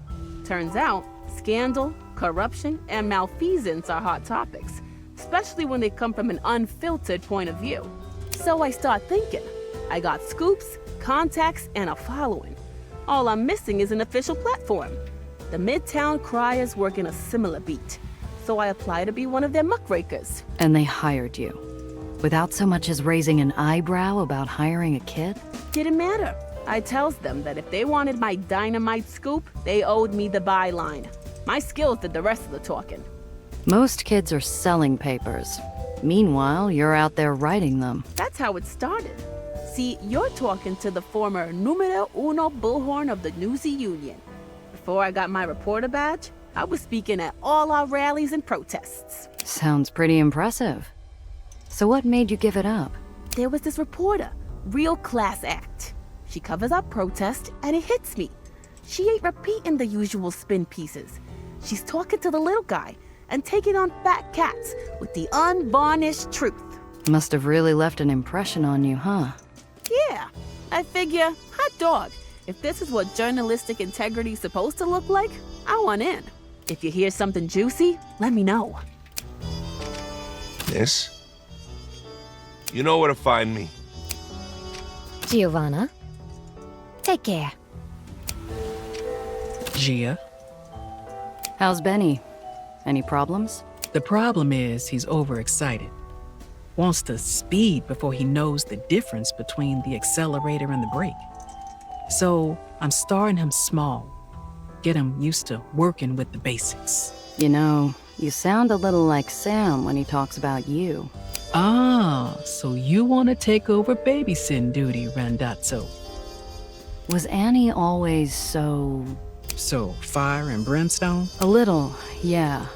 Turns out, scandal, corruption, and malfeasance are hot topics, especially when they come from an unfiltered point of view. So I start thinking, I got scoops, contacts, and a following. All I'm missing is an official platform. The Midtown Criers work in a similar beat, so I apply to be one of their muckrakers. And they hired you, without so much as raising an eyebrow about hiring a kid? Didn't matter. I tells them that if they wanted my dynamite scoop, they owed me the byline. My skills did the rest of the talking. Most kids are selling papers. Meanwhile, you're out there writing them. That's how it started. See, you're talking to the former numero uno bullhorn of the Newsy Union. Before I got my reporter badge, I was speaking at all our rallies and protests. Sounds pretty impressive. So what made you give it up? There was this reporter, real class act. She covers up protest, and it hits me. She ain't repeating the usual spin pieces. She's talking to the little guy and taking on fat cats with the unvarnished truth. Must have really left an impression on you, huh? Yeah, I figure, hot dog, if this is what journalistic integrity's supposed to look like, I want in. If you hear something juicy, let me know. Miss? You know where to find me. Giovanna, take care. Gia, How's Benny? Any problems? the problem is he's overexcited. Wants to speed before he knows the difference between the accelerator and the brake. So I'm starting him small. Get him used to working with the basics. You know, you sound a little like Sam when he talks about you. Ah, so you want to take over babysitting duty, Randazzo. Was Annie always so... So, fire and brimstone? A little, yeah.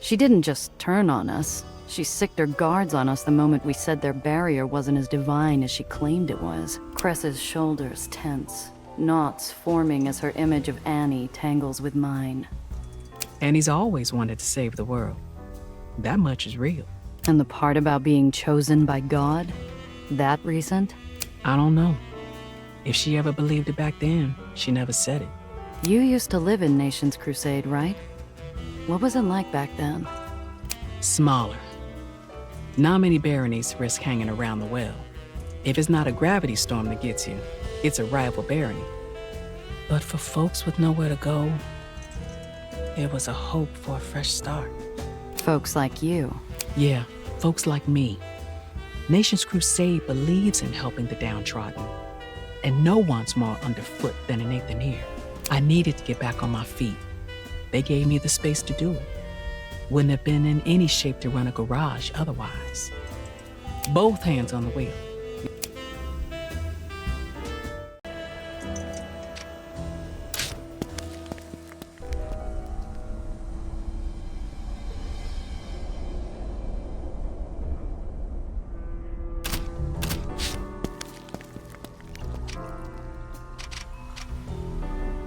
She didn't just turn on us. She sicked her guards on us the moment we said their barrier wasn't as divine as she claimed it was. Cress's shoulders tense, knots forming as her image of Annie tangles with mine. Annie's always wanted to save the world. That much is real. And the part about being chosen by God? That recent? I don't know. If she ever believed it back then, she never said it. You used to live in Nation's Crusade, right? What was it like back then? Smaller. Not many baronies risk hanging around the well. If it's not a gravity storm that gets you, it's a rival barony. But for folks with nowhere to go, it was a hope for a fresh start. Folks like you. Yeah, folks like me. Nation's Crusade believes in helping the downtrodden. And no one's more underfoot than an Aether. I needed to get back on my feet. They gave me the space to do it. Wouldn't have been in any shape to run a garage otherwise. Both hands on the wheel.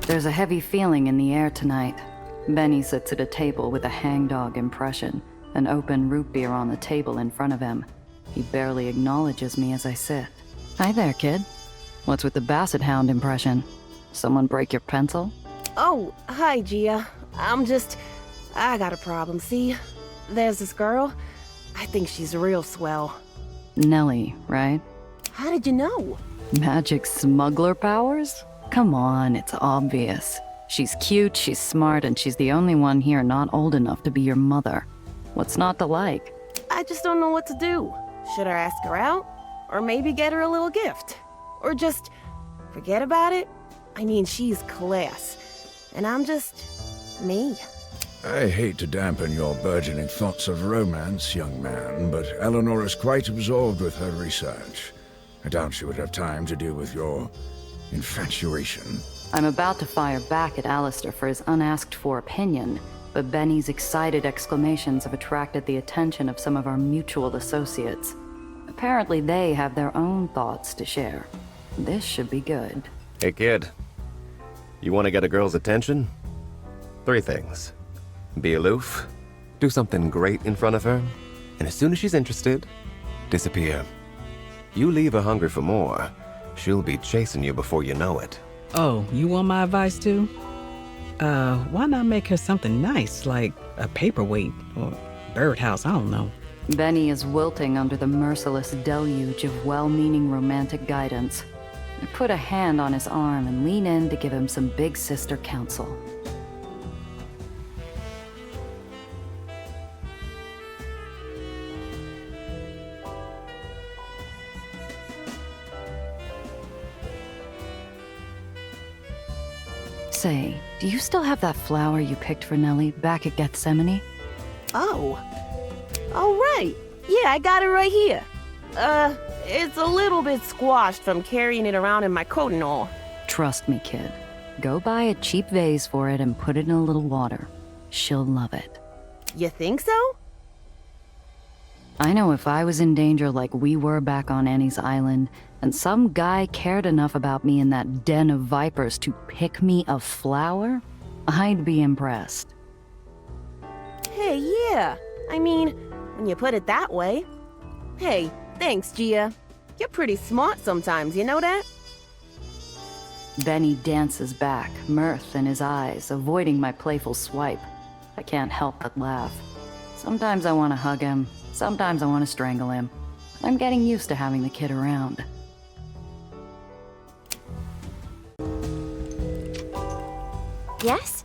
There's a heavy feeling in the air tonight. Benny sits at a table with a hangdog impression, an open root beer on the table in front of him. He barely acknowledges me as I sit. Hi there, kid. What's with the Basset Hound impression? Someone break your pencil? Oh, hi, Gia. I got a problem, see? There's this girl. I think she's real swell. Nellie, right? How did you know? Magic smuggler powers? Come on, it's obvious. She's cute, she's smart, and she's the only one here not old enough to be your mother. What's not to like? I just don't know what to do. Should I ask her out? Or maybe get her a little gift? Or just forget about it? I mean, she's class. And I'm just me. I hate to dampen your burgeoning thoughts of romance, young man, but Eleanor is quite absorbed with her research. I doubt she would have time to deal with your infatuation. I'm about to fire back at Alistair for his unasked-for opinion, but Benny's excited exclamations have attracted the attention of some of our mutual associates. Apparently they have their own thoughts to share. This should be good. Hey, kid. You want to get a girl's attention? 3 things. Be aloof, do something great in front of her, and as soon as she's interested, disappear. You leave her hungry for more, she'll be chasing you before you know it. Oh, you want my advice too? Why not make her something nice, like a paperweight or birdhouse, I don't know. Benny is wilting under the merciless deluge of well-meaning romantic guidance. I put a hand on his arm and lean in to give him some big sister counsel. Say, do you still have that flower you picked for Nellie back at Gethsemane? Oh. Oh, right. Yeah, I got it right here. It's a little bit squashed from carrying it around in my coat and all. Trust me, kid. Go buy a cheap vase for it and put it in a little water. She'll love it. You think so? I know if I was in danger like we were back on Annie's island, and some guy cared enough about me in that den of vipers to pick me a flower, I'd be impressed. Hey, yeah. I mean, when you put it that way. Hey, thanks, Gia. You're pretty smart sometimes, you know that? Benny dances back, mirth in his eyes, avoiding my playful swipe. I can't help but laugh. Sometimes I want to hug him, sometimes I want to strangle him. I'm getting used to having the kid around. Yes?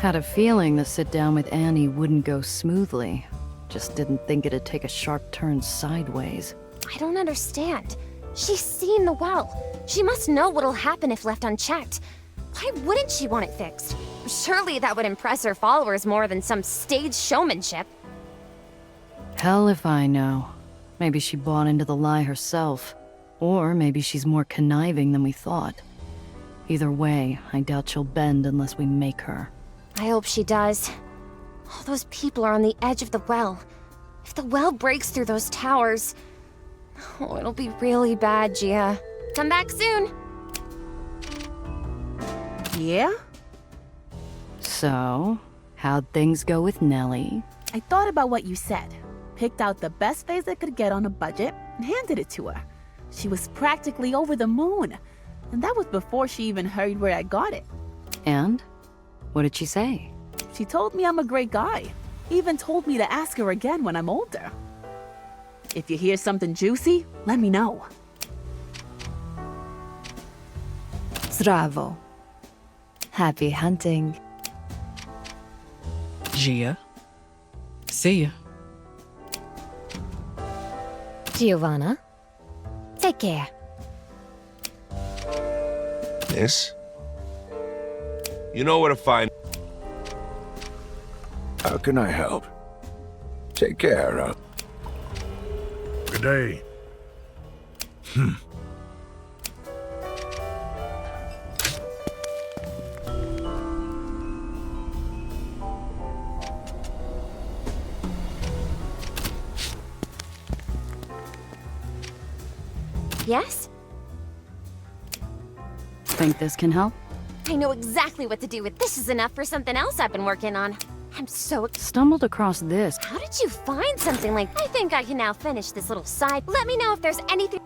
Had a feeling the sit-down with Annie wouldn't go smoothly. Just didn't think it'd take a sharp turn sideways. I don't understand. She's seen the well. She must know what'll happen if left unchecked. Why wouldn't she want it fixed? Surely that would impress her followers more than some stage showmanship. Hell if I know. Maybe she bought into the lie herself. Or maybe she's more conniving than we thought. Either way, I doubt she'll bend unless we make her. I hope she does. All those people are on the edge of the well. If the well breaks through those towers... Oh, it'll be really bad, Gia. Come back soon. Yeah? So, how'd things go with Nellie? I thought about what you said. Picked out the best face I could get on a budget and handed it to her. She was practically over the moon. And that was before she even heard where I got it. And? What did she say? She told me I'm a great guy. Even told me to ask her again when I'm older. If you hear something juicy, let me know. Zdravo. Happy hunting. Gia. See ya. Giovanna. Take care. Miss? You know where to find... How can I help? Take care of... Good day. Yes? Think this can help? I know exactly what to do with this is enough for something else I've been working on. I'm so... Stumbled across this. How did you find something like... I think I can now finish this little side. Let me know if there's anything...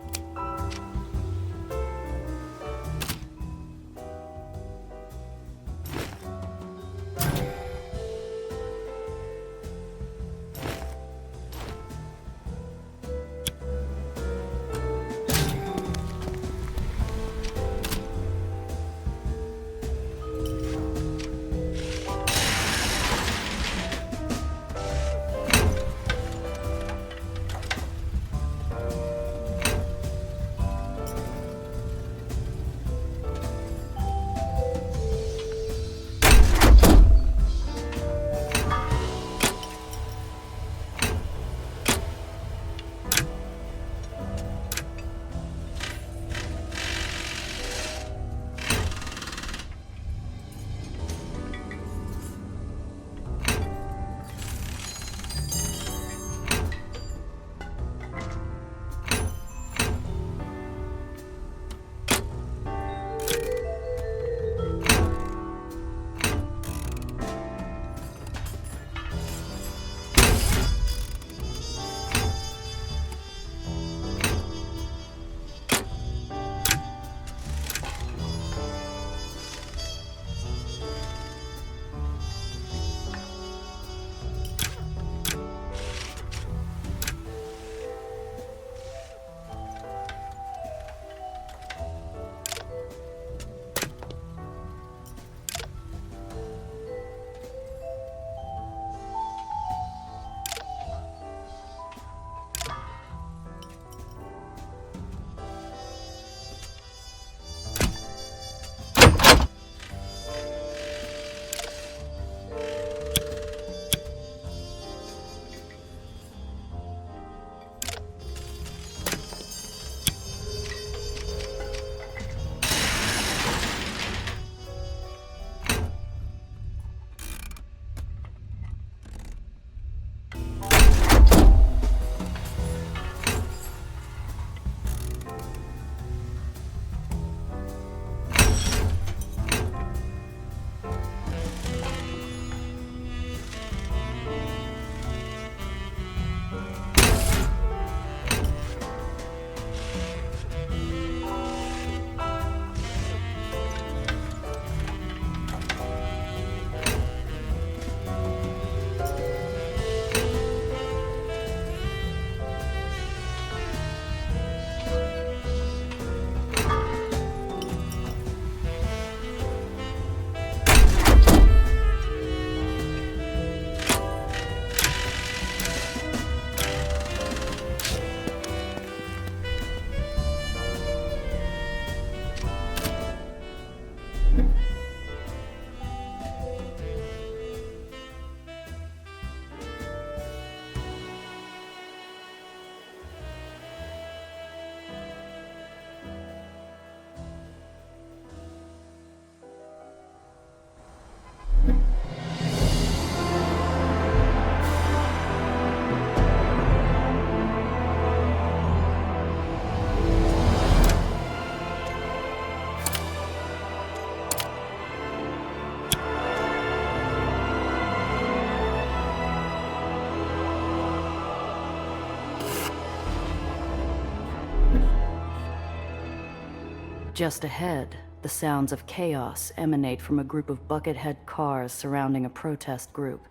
Just ahead, the sounds of chaos emanate from a group of buckethead cars surrounding a protest group.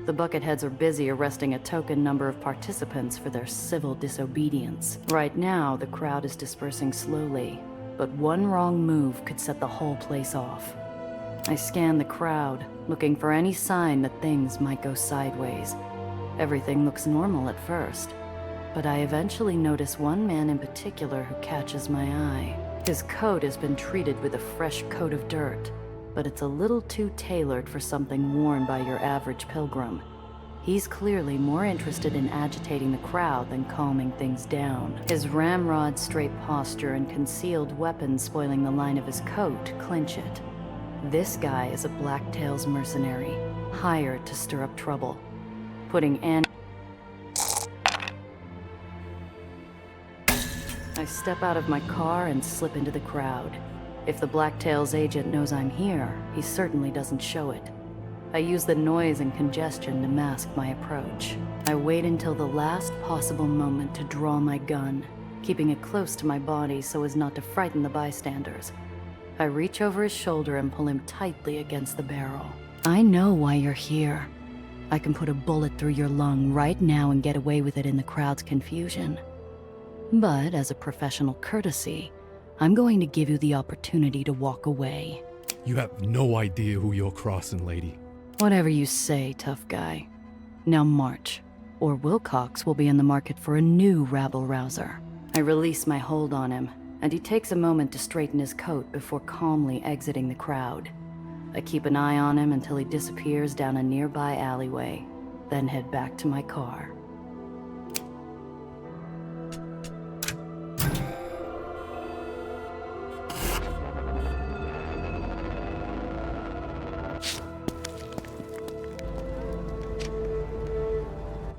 The bucketheads are busy arresting a token number of participants for their civil disobedience. Right now, the crowd is dispersing slowly, but one wrong move could set the whole place off. I scan the crowd, looking for any sign that things might go sideways. Everything looks normal at first, but I eventually notice one man in particular who catches my eye. His coat has been treated with a fresh coat of dirt, but it's a little too tailored for something worn by your average pilgrim. He's clearly more interested in agitating the crowd than calming things down. His ramrod-straight posture and concealed weapons spoiling the line of his coat clinch it. This guy is a Blacktail's mercenary, hired to stir up trouble, putting an... I step out of my car and slip into the crowd. If the Blacktail's agent knows I'm here, he certainly doesn't show it. I use the noise and congestion to mask my approach. I wait until the last possible moment to draw my gun, keeping it close to my body so as not to frighten the bystanders. I reach over his shoulder and pull him tightly against the barrel. I know why you're here. I can put a bullet through your lung right now and get away with it in the crowd's confusion. But as a professional courtesy, I'm going to give you the opportunity to walk away. You have no idea who you're crossing, lady. Whatever you say, tough guy. Now march, or Wilcox will be in the market for a new rabble-rouser. I release my hold on him, and he takes a moment to straighten his coat before calmly exiting the crowd. I keep an eye on him until he disappears down a nearby alleyway, then head back to my car.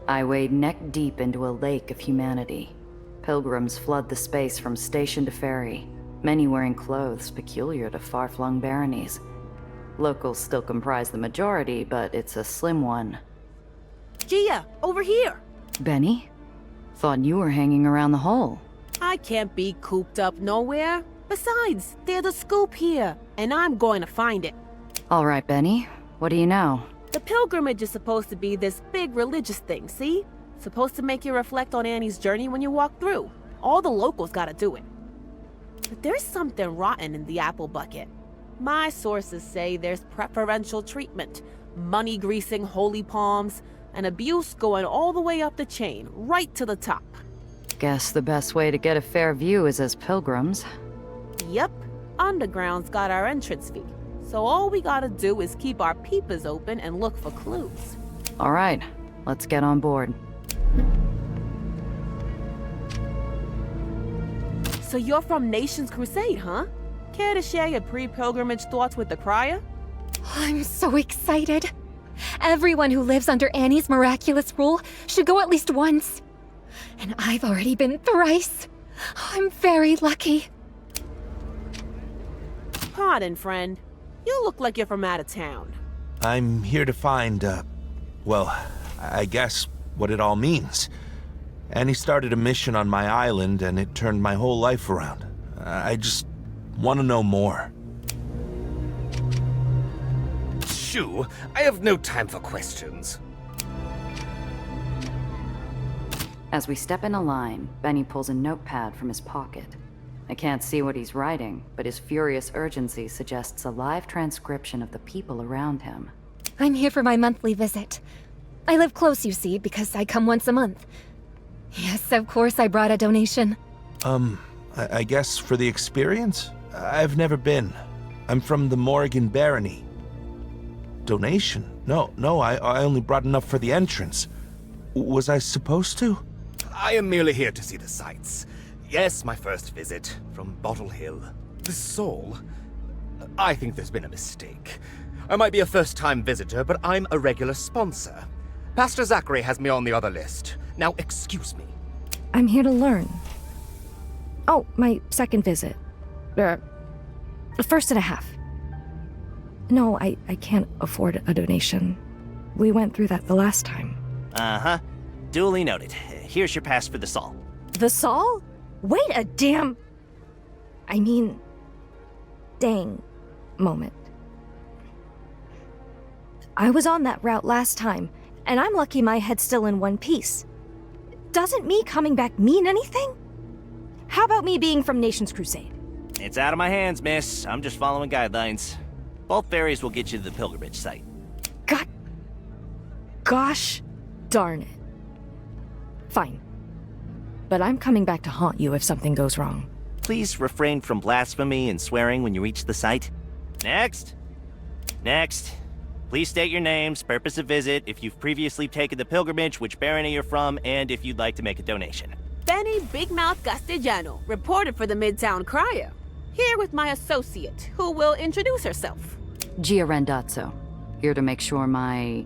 I wade neck-deep into a lake of humanity. Pilgrims flood the space from station to ferry, many wearing clothes peculiar to far-flung baronies. Locals still comprise the majority, but it's a slim one. Gia, over here! Benny? Thought you were hanging around the hole. I can't be cooped up nowhere. Besides, there's a scoop here, and I'm going to find it. All right, Benny. What do you know? The pilgrimage is supposed to be this big religious thing, see? Supposed to make you reflect on Annie's journey when you walk through. All the locals gotta do it. But there's something rotten in the apple bucket. My sources say there's preferential treatment, money greasing holy palms, and abuse going all the way up the chain, right to the top. Guess the best way to get a fair view is as pilgrims. Yep, Underground's got our entrance fee. So all we gotta do is keep our peepers open and look for clues. All right, let's get on board. So you're from Nation's Crusade, huh? Care to share your pre-pilgrimage thoughts with the crier? I'm so excited. Everyone who lives under Annie's miraculous rule should go at least once. And I've already been thrice. I'm very lucky. Pardon, friend. You look like you're from out of town. I'm here to find, well, I guess what it all means. Annie started a mission on my island, and it turned my whole life around. I just want to know more. Shoo, I have no time for questions. As we step in a line, Benny pulls a notepad from his pocket. I can't see what he's writing, but his furious urgency suggests a live transcription of the people around him. I'm here for my monthly visit. I live close, you see, because I come once a month. Yes, of course I brought a donation. I guess for the experience? I've never been. I'm from the Morrigan Barony. Donation? No, I only brought enough for the entrance. Was I supposed to? I am merely here to see the sights. Yes, my first visit from Bottle Hill. The Soul? I think there's been a mistake. I might be a first-time visitor, but I'm a regular sponsor. Pastor Zachary has me on the other list. Now, excuse me. I'm here to learn. Oh, my second visit. First and a half. No, I can't afford a donation. We went through that the last time. Uh-huh. Duly noted. Here's your pass for the Sol. The Sol? Wait a damn... I mean, dang moment. I was on that route last time, and I'm lucky my head's still in one piece. Doesn't me coming back mean anything? How about me being from Nation's Crusade? It's out of my hands, miss. I'm just following guidelines. Both ferries will get you to the pilgrimage site. Gosh darn it. Fine. But I'm coming back to haunt you if something goes wrong. Please refrain from blasphemy and swearing when you reach the site. Next. Next. Please state your names, purpose of visit, if you've previously taken the pilgrimage, which barony you're from, and if you'd like to make a donation. Benny Big Mouth Castellano, reporter for the Midtown Crier. Here with my associate, who will introduce herself. Gia Randazzo, here to make sure my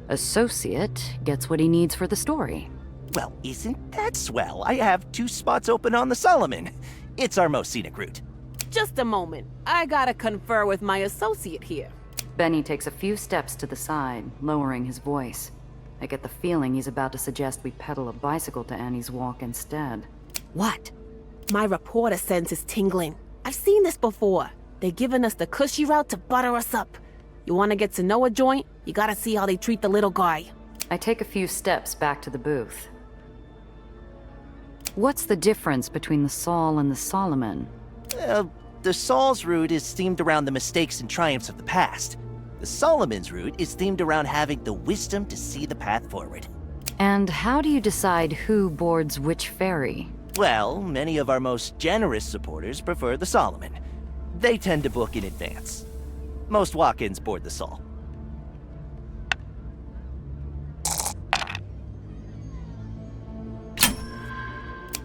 associate gets what he needs for the story. Well, isn't that swell? I have 2 spots open on the Solomon. It's our most scenic route. Just a moment. I gotta confer with my associate here. Benny takes a few steps to the side, lowering his voice. I get the feeling he's about to suggest we pedal a bicycle to Annie's walk instead. What? My reporter sense is tingling. I've seen this before. They're giving us the cushy route to butter us up. You want to get to know a joint? You gotta see how they treat the little guy. I take a few steps back to the booth. What's the difference between the Saul and the Solomon? The Saul's route is themed around the mistakes and triumphs of the past. The Solomon's route is themed around having the wisdom to see the path forward. And how do you decide who boards which ferry? Well, many of our most generous supporters prefer the Solomon. They tend to book in advance. Most walk-ins board the Saul.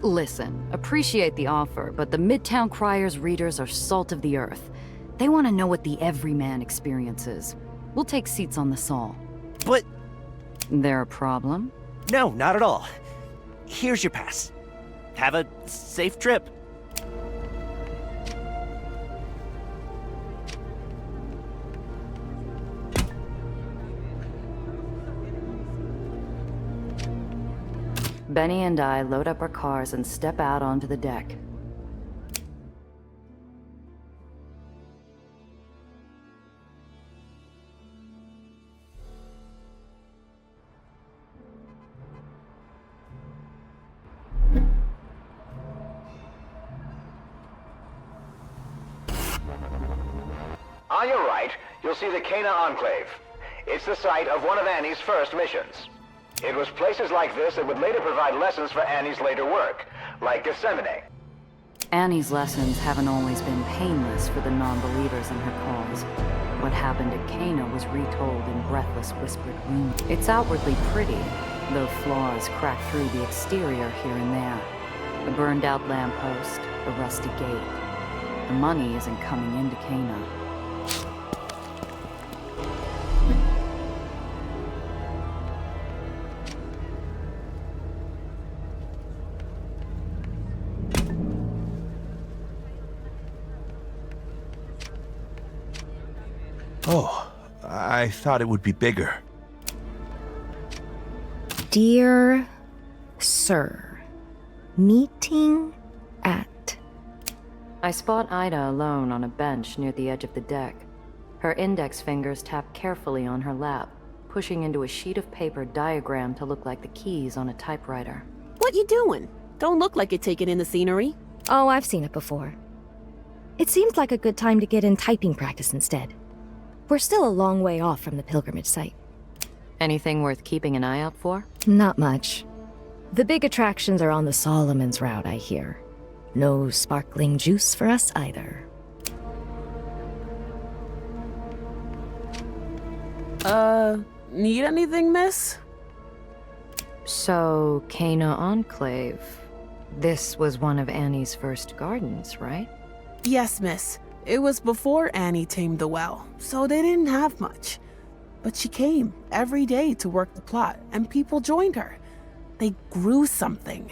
Listen, appreciate the offer, but the Midtown Crier's readers are salt of the earth. They want to know what the everyman experiences. We'll take seats on the Saul. But... There a problem? No, not at all. Here's your pass. Have a safe trip. Benny and I load up our cars and step out onto the deck. On your right, you'll see the Cana Enclave. It's the site of one of Annie's first missions. It was places like this that would later provide lessons for Annie's later work, like Gethsemane. Annie's lessons haven't always been painless for the non-believers in her cause. What happened at Cana was retold in breathless whispered rumors. It's outwardly pretty, though flaws crack through the exterior here and there. A burned-out lamppost, a rusty gate. The money isn't coming into Cana. Oh, I thought it would be bigger. Dear Sir, meeting at... I spot Ida alone on a bench near the edge of the deck. Her index fingers tap carefully on her lap, pushing into a sheet of paper diagrammed to look like the keys on a typewriter. What you doing? Don't look like you're taking in the scenery. Oh, I've seen it before. It seems like a good time to get in typing practice instead. We're still a long way off from the pilgrimage site. Anything worth keeping an eye out for? Not much. The big attractions are on the Solomon's route, I hear. No sparkling juice for us either. Need anything, miss? So, Cana Enclave. This was one of Annie's first gardens, right? Yes, miss. It was before Annie tamed the well, so they didn't have much. But she came every day to work the plot, and people joined her. They grew something,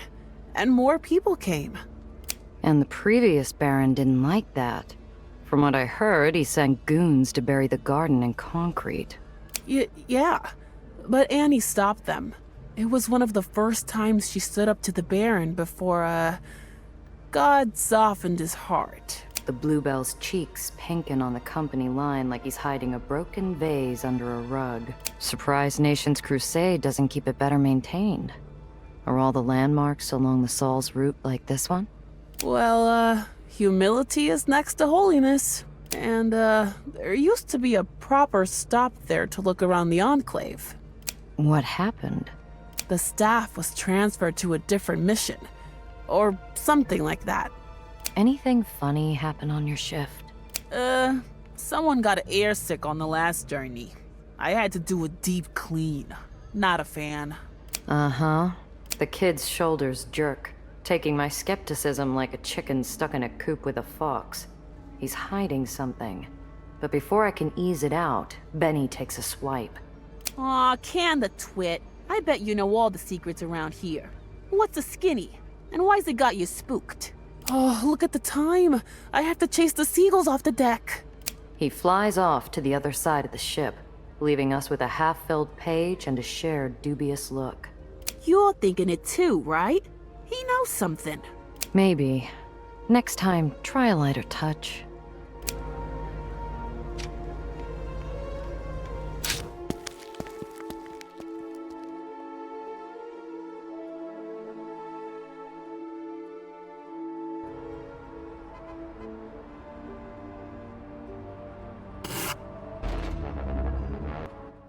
and more people came. And the previous Baron didn't like that. From what I heard, he sent goons to bury the garden in concrete. Yeah, but Annie stopped them. It was one of the first times she stood up to the Baron before, God softened his heart. The Bluebell's cheeks pinken on the company line like he's hiding a broken vase under a rug. Surprised Nation's Crusade doesn't keep it better maintained. Are all the landmarks along the Saul's route like this one? Well, humility is next to holiness. And, there used to be a proper stop there to look around the Enclave. What happened? The staff was transferred to a different mission. Or something like that. Anything funny happen on your shift? Someone got airsick on the last journey. I had to do a deep clean. Not a fan. Uh-huh. The kid's shoulders jerk, taking my skepticism like a chicken stuck in a coop with a fox. He's hiding something. But before I can ease it out, Benny takes a swipe. Aw, can the twit. I bet you know all the secrets around here. What's a skinny? And why's it got you spooked? Oh, look at the time. I have to chase the seagulls off the deck. He flies off to the other side of the ship, leaving us with a half-filled page and a shared dubious look. You're thinking it too, right? He knows something. Maybe. Next time, try a lighter touch.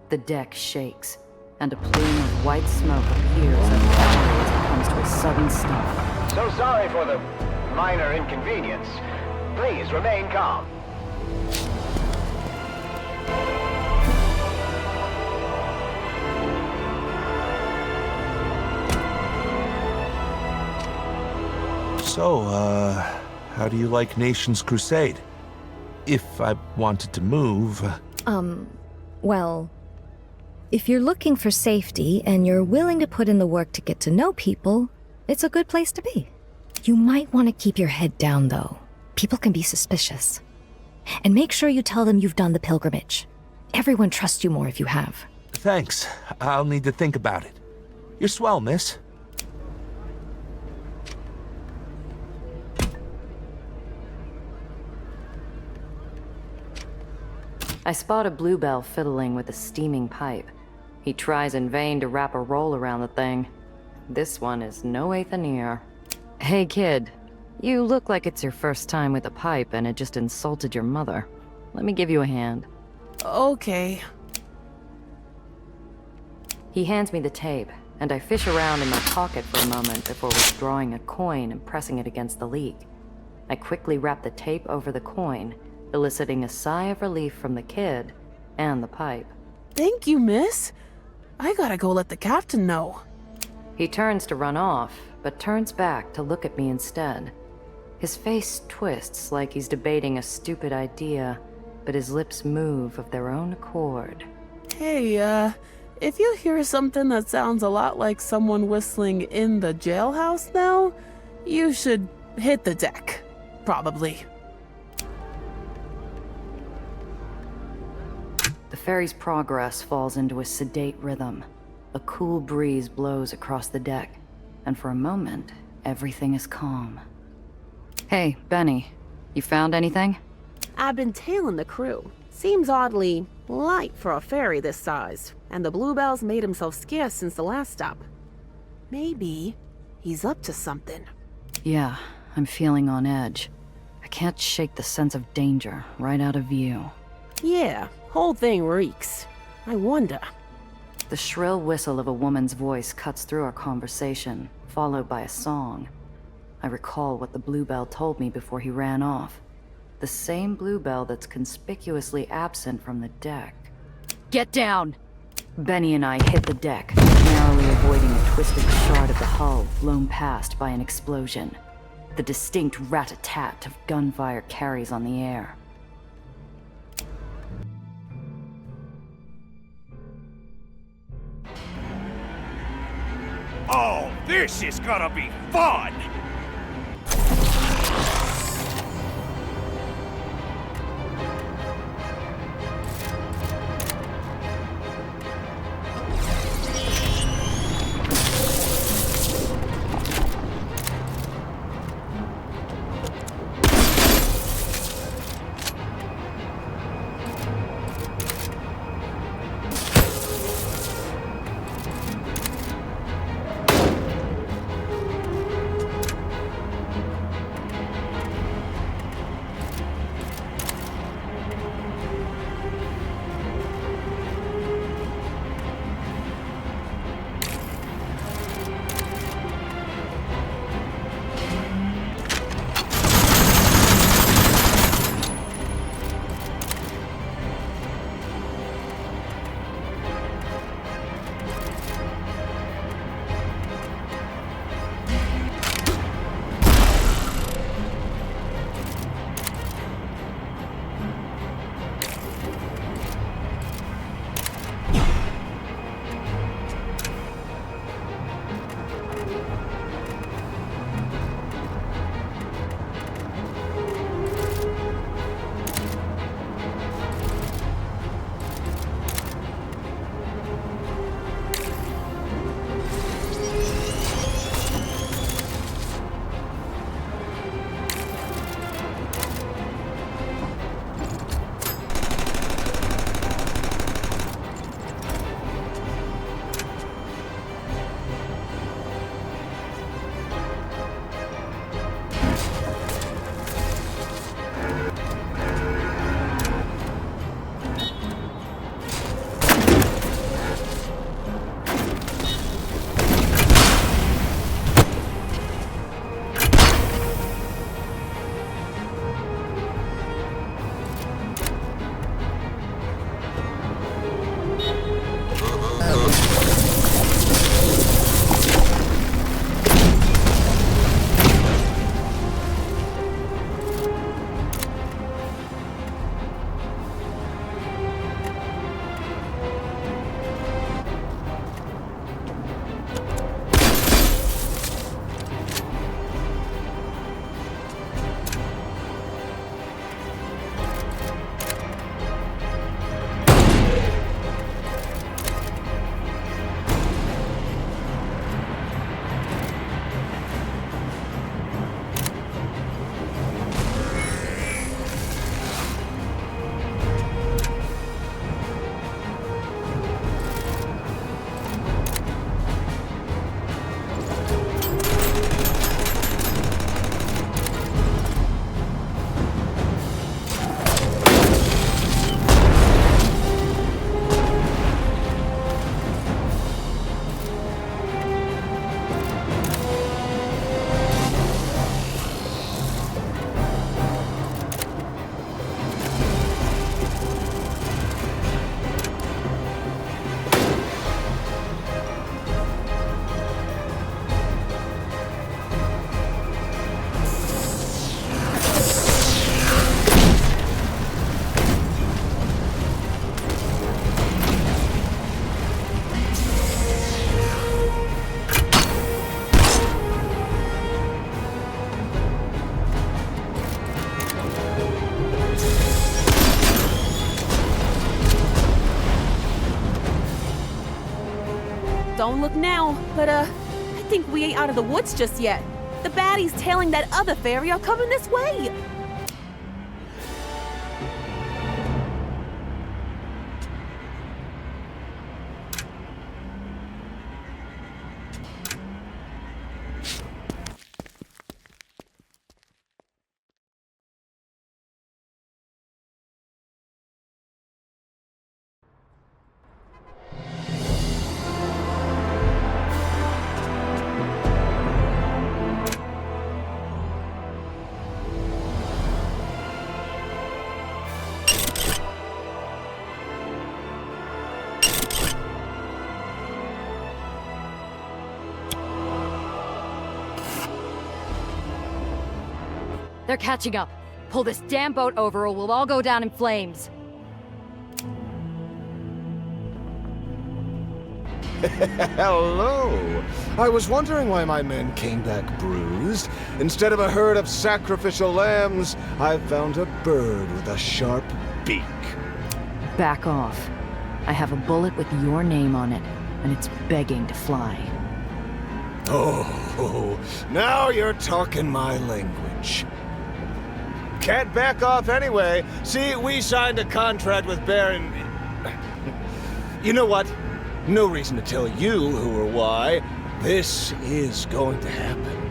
The deck shakes, and a plume of white smoke appears over the area as it comes to a sudden stop. So sorry for the minor inconvenience. Please remain calm. So, how do you like Nation's Crusade? If I wanted to move... Well, if you're looking for safety and you're willing to put in the work to get to know people, it's a good place to be. You might want to keep your head down, though. People can be suspicious. And make sure you tell them you've done the pilgrimage. Everyone trusts you more if you have. Thanks. I'll need to think about it. You're swell, miss. I spot a Bluebell fiddling with a steaming pipe. He tries in vain to wrap a roll around the thing. This one is no Aether near. Hey kid, you look like it's your first time with a pipe and it just insulted your mother. Let me give you a hand. Okay. He hands me the tape, and I fish around in my pocket for a moment before withdrawing a coin and pressing it against the leak. I quickly wrap the tape over the coin, eliciting a sigh of relief from the kid and the pipe. Thank you, miss. I gotta go let the captain know. He turns to run off, but turns back to look at me instead. His face twists like he's debating a stupid idea, but his lips move of their own accord. Hey, if you hear something that sounds a lot like someone whistling in the jailhouse now, you should hit the deck. Probably. The ferry's progress falls into a sedate rhythm. A cool breeze blows across the deck, and for a moment, everything is calm. Hey, Benny, you found anything? I've been tailing the crew. Seems oddly light for a ferry this size, and the Bluebell's made himself scarce since the last stop. Maybe he's up to something. Yeah, I'm feeling on edge. I can't shake the sense of danger right out of view. Yeah, whole thing reeks. I wonder. The shrill whistle of a woman's voice cuts through our conversation, followed by a song. I recall what the Bluebell told me before he ran off. The same Bluebell that's conspicuously absent from the deck. Get down! Benny and I hit the deck, narrowly avoiding a twisted shard of the hull blown past by an explosion. The distinct rat-a-tat of gunfire carries on the air. Oh, this is gonna be fun! Don't look now, but I think we ain't out of the woods just yet. The baddies tailing that other fairy are coming this way. They're catching up. Pull this damn boat over or we'll all go down in flames. Hello! I was wondering why my men came back bruised. Instead of a herd of sacrificial lambs, I found a bird with a sharp beak. Back off. I have a bullet with your name on it, and it's begging to fly. Oh, now you're talking my language. Can't back off anyway. See, we signed a contract with Baron... You know what? No reason to tell you who or why. This is going to happen.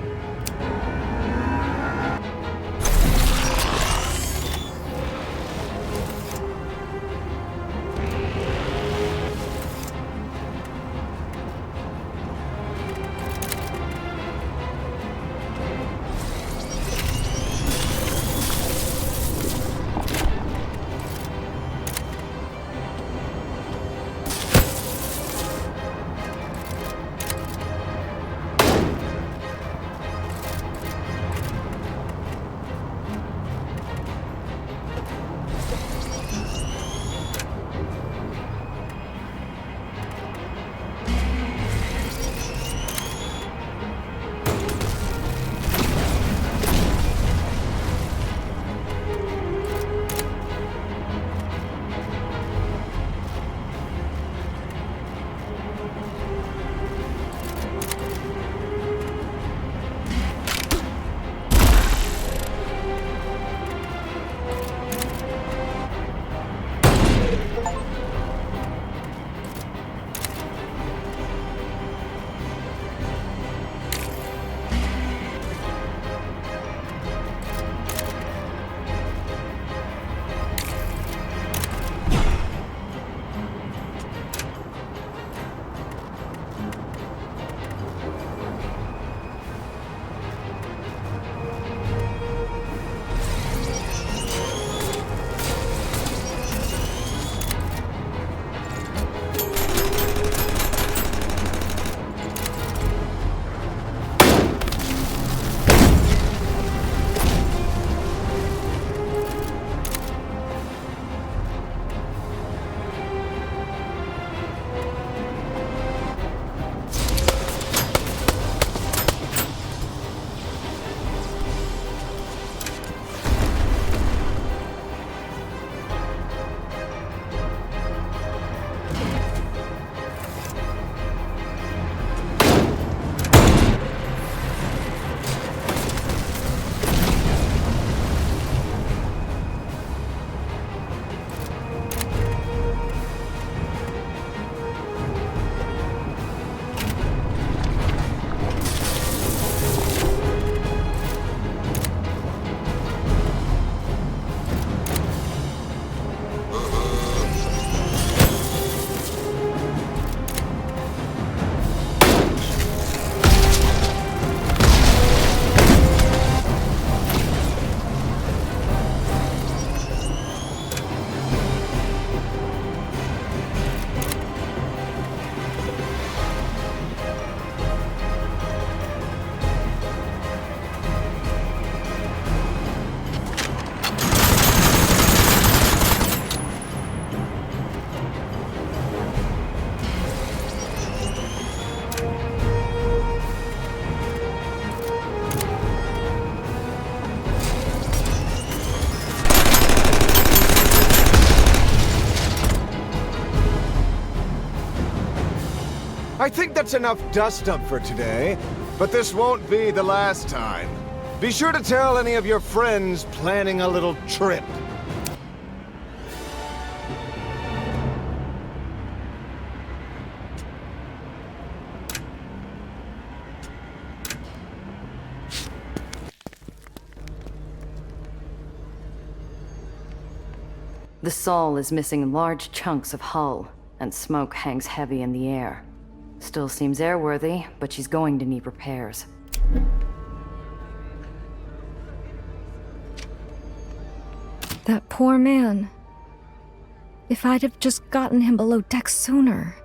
I think that's enough dust-up for today, but this won't be the last time. Be sure to tell any of your friends planning a little trip. The Sol is missing large chunks of hull, and smoke hangs heavy in the air. Still seems airworthy, but she's going to need repairs. That poor man. If I'd have just gotten him below deck sooner.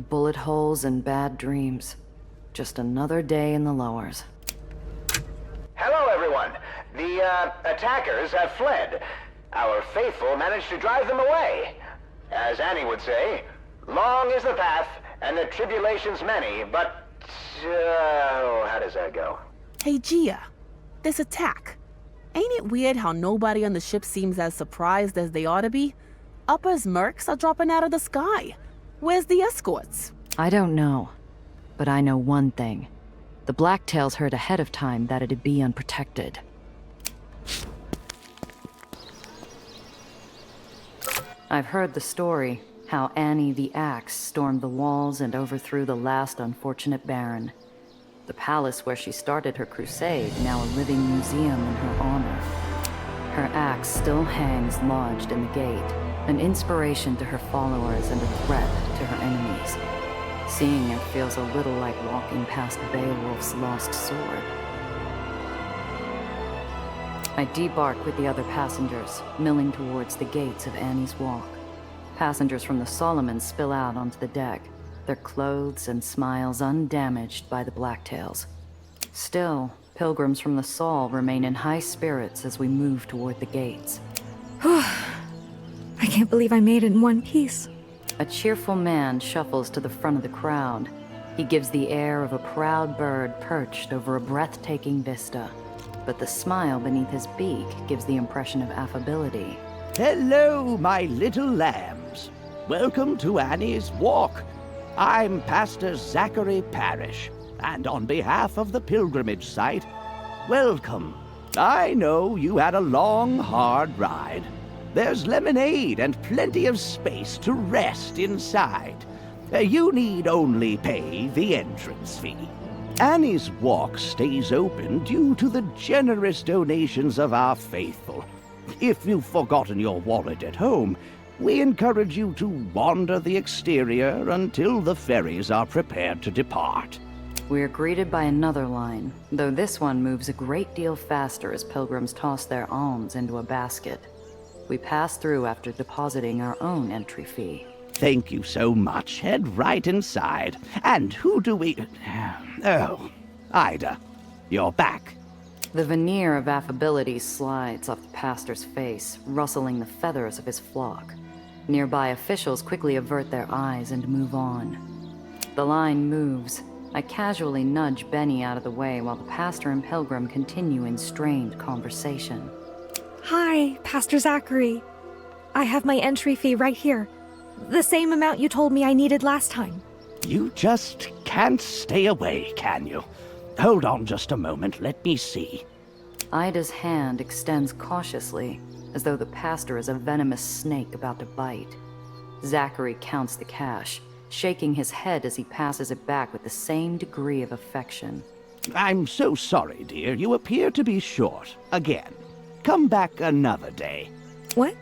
Bullet holes and bad dreams. Just another day in the lowers. Hello, everyone. The, attackers have fled. Our faithful managed to drive them away. As Annie would say, long is the path, and the tribulation's many, but... how does that go? Hey, Gia. This attack. Ain't it weird how nobody on the ship seems as surprised as they ought to be? Upper's mercs are dropping out of the sky. Where's the escorts? I don't know. But I know one thing. The Blacktails heard ahead of time that it'd be unprotected. I've heard the story, how Annie the Axe stormed the walls and overthrew the last unfortunate Baron. The palace where she started her crusade, now a living museum in her honor. Her axe still hangs lodged in the gate, an inspiration to her followers and a threat to her enemies. Seeing it feels a little like walking past Beowulf's lost sword. I debark with the other passengers, milling towards the gates of Annie's Walk. Passengers from the Solomons spill out onto the deck, their clothes and smiles undamaged by the Blacktails. Still, pilgrims from the Sol remain in high spirits as we move toward the gates. I can't believe I made it in one piece. A cheerful man shuffles to the front of the crowd. He gives the air of a proud bird perched over a breathtaking vista. But the smile beneath his beak gives the impression of affability. Hello, my little lambs. Welcome to Annie's Walk. I'm Pastor Zachary Parrish, and on behalf of the pilgrimage site, welcome. I know you had a long, hard ride. There's lemonade and plenty of space to rest inside. You need only pay the entrance fee. Annie's Walk stays open due to the generous donations of our faithful. If you've forgotten your wallet at home, we encourage you to wander the exterior until the ferries are prepared to depart. We're greeted by another line, though this one moves a great deal faster as pilgrims toss their alms into a basket. We pass through after depositing our own entry fee. Thank you so much. Head right inside. And who do we... Oh, Ida. You're back. The veneer of affability slides off the pastor's face, rustling the feathers of his flock. Nearby officials quickly avert their eyes and move on. The line moves. I casually nudge Benny out of the way while the pastor and pilgrim continue in strained conversation. Hi, Pastor Zachary. I have my entry fee right here. The same amount you told me I needed last time. You just can't stay away, can you? Hold on just a moment, let me see. Ida's hand extends cautiously, as though the pastor is a venomous snake about to bite. Zachary counts the cash, shaking his head as he passes it back with the same degree of affection. I'm so sorry, dear. You appear to be short. Again. Come back another day. What?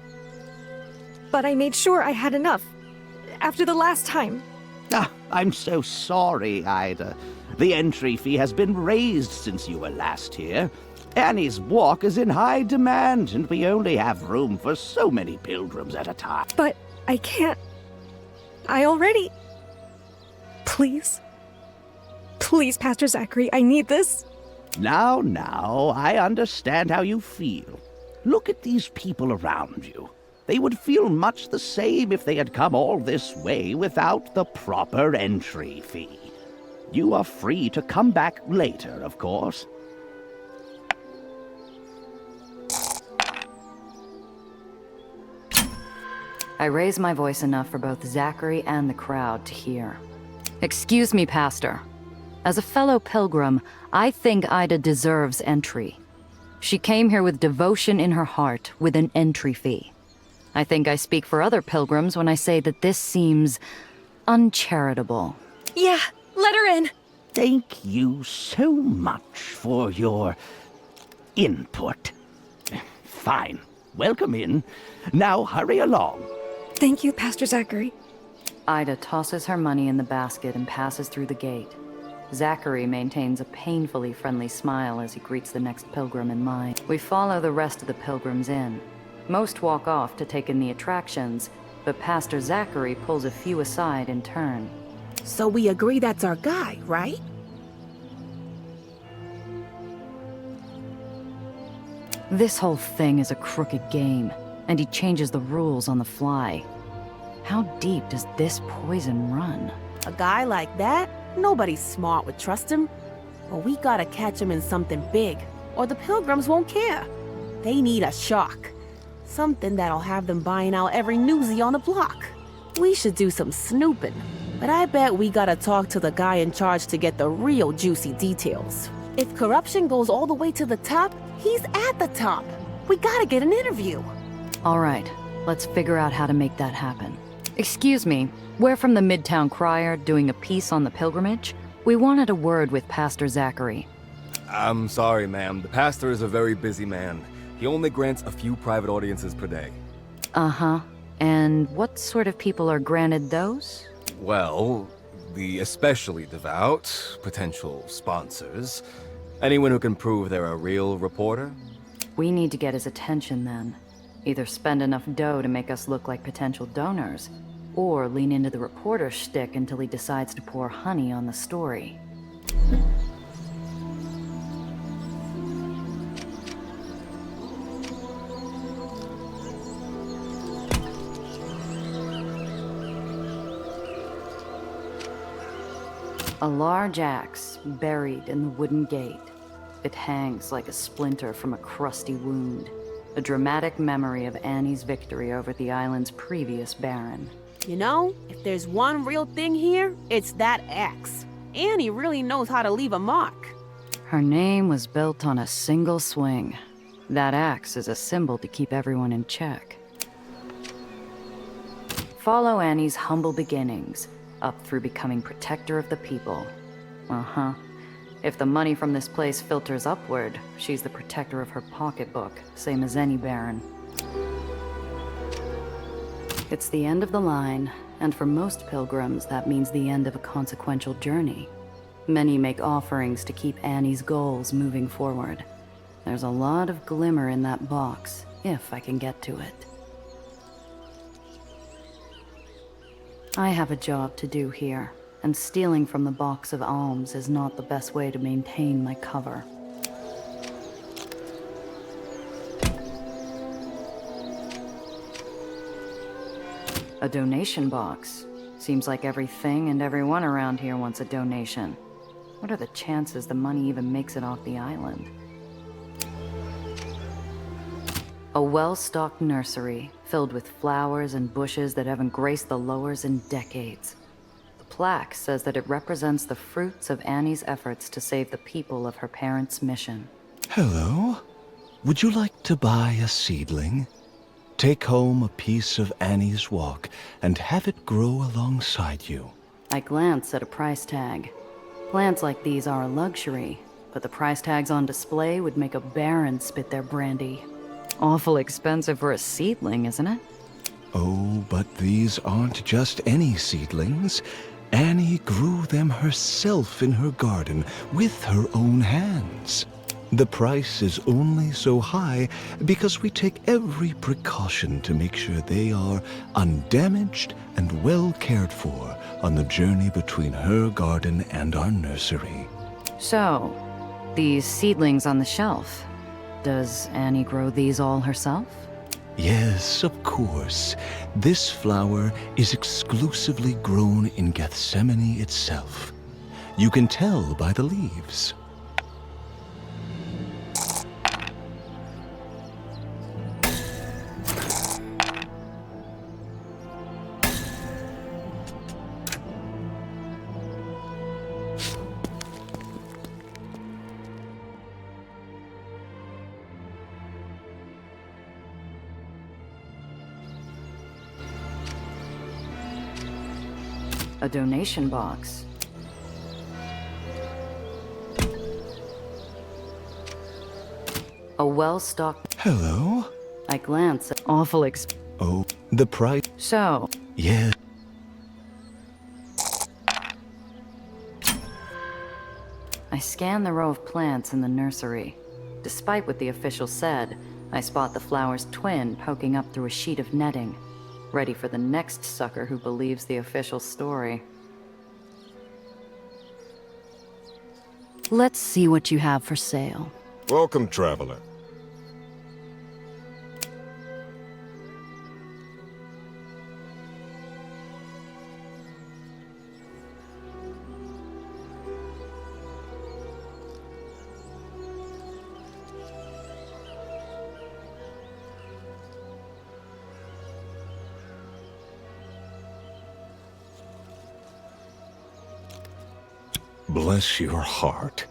But I made sure I had enough. After the last time. I'm so sorry, Ida. The entry fee has been raised since you were last here. Annie's Walk is in high demand, and we only have room for so many pilgrims at a time. But I can't. I already... Please. Please, Pastor Zachary, I need this. Now, I understand how you feel. Look at these people around you. They would feel much the same if they had come all this way without the proper entry fee. You are free to come back later, of course. I raise my voice enough for both Zachary and the crowd to hear. Excuse me, Pastor. As a fellow pilgrim, I think Ida deserves entry. She came here with devotion in her heart, with an entry fee. I think I speak for other pilgrims when I say that this seems uncharitable. Yeah, let her in. Thank you so much for your input. Fine. Welcome in. Now hurry along. Thank you, Pastor Zachary. Ida tosses her money in the basket and passes through the gate. Zachary maintains a painfully friendly smile as he greets the next pilgrim in line. We follow the rest of the pilgrims in. Most walk off to take in the attractions, but Pastor Zachary pulls a few aside in turn. So we agree that's our guy, right? This whole thing is a crooked game, and he changes the rules on the fly. How deep does this poison run? A guy like that? Nobody smart would trust him. Well, we gotta catch him in something big, or the pilgrims won't care. They need a shock. Something that'll have them buying out every newsie on the block. We should do some snooping, but I bet we gotta talk to the guy in charge to get the real juicy details. If corruption goes all the way to the top, he's at the top. We gotta get an interview. All right, let's figure out how to make that happen. Excuse me, we're from the Midtown Crier doing a piece on the pilgrimage. We wanted a word with Pastor Zachary. I'm sorry, ma'am. The pastor is a very busy man. He only grants a few private audiences per day. Uh-huh. And what sort of people are granted those? Well, the especially devout, potential sponsors, anyone who can prove they're a real reporter. We need to get his attention then. Either spend enough dough to make us look like potential donors, or lean into the reporter shtick until he decides to pour honey on the story. A large axe buried in the wooden gate. It hangs like a splinter from a crusty wound, a dramatic memory of Annie's victory over the island's previous baron. You know, if there's one real thing here, it's that axe. Annie really knows how to leave a mark. Her name was built on a single swing. That axe is a symbol to keep everyone in check. Follow Annie's humble beginnings, up through becoming protector of the people. Uh-huh. If the money from this place filters upward, she's the protector of her pocketbook, same as any baron. It's the end of the line, and for most pilgrims, that means the end of a consequential journey. Many make offerings to keep Annie's goals moving forward. There's a lot of glimmer in that box, if I can get to it. I have a job to do here, and stealing from the box of alms is not the best way to maintain my cover. A donation box. Seems like everything and everyone around here wants a donation. What are the chances the money even makes it off the island? A well-stocked nursery, filled with flowers and bushes that haven't graced the lowers in decades. The plaque says that it represents the fruits of Annie's efforts to save the people of her parents' mission. Hello? Would you like to buy a seedling? Take home a piece of Annie's Walk and have it grow alongside you. I glance at a price tag. Plants like these are a luxury, but the price tags on display would make a baron spit their brandy. Awful expensive for a seedling, isn't it? Oh, but these aren't just any seedlings. Annie grew them herself in her garden with her own hands. The price is only so high because we take every precaution to make sure they are undamaged and well cared for on the journey between her garden and our nursery. So, these seedlings on the shelf, does Annie grow these all herself? Yes, of course. This flower is exclusively grown in Gethsemane itself. You can tell by the leaves. A donation box. A well-stocked... Hello? I glance at awful Oh, the price... So... Yeah. I scan the row of plants in the nursery. Despite what the official said, I spot the flower's twin poking up through a sheet of netting, ready for the next sucker who believes the official story. Let's see what you have for sale. Welcome, traveler. Bless your heart.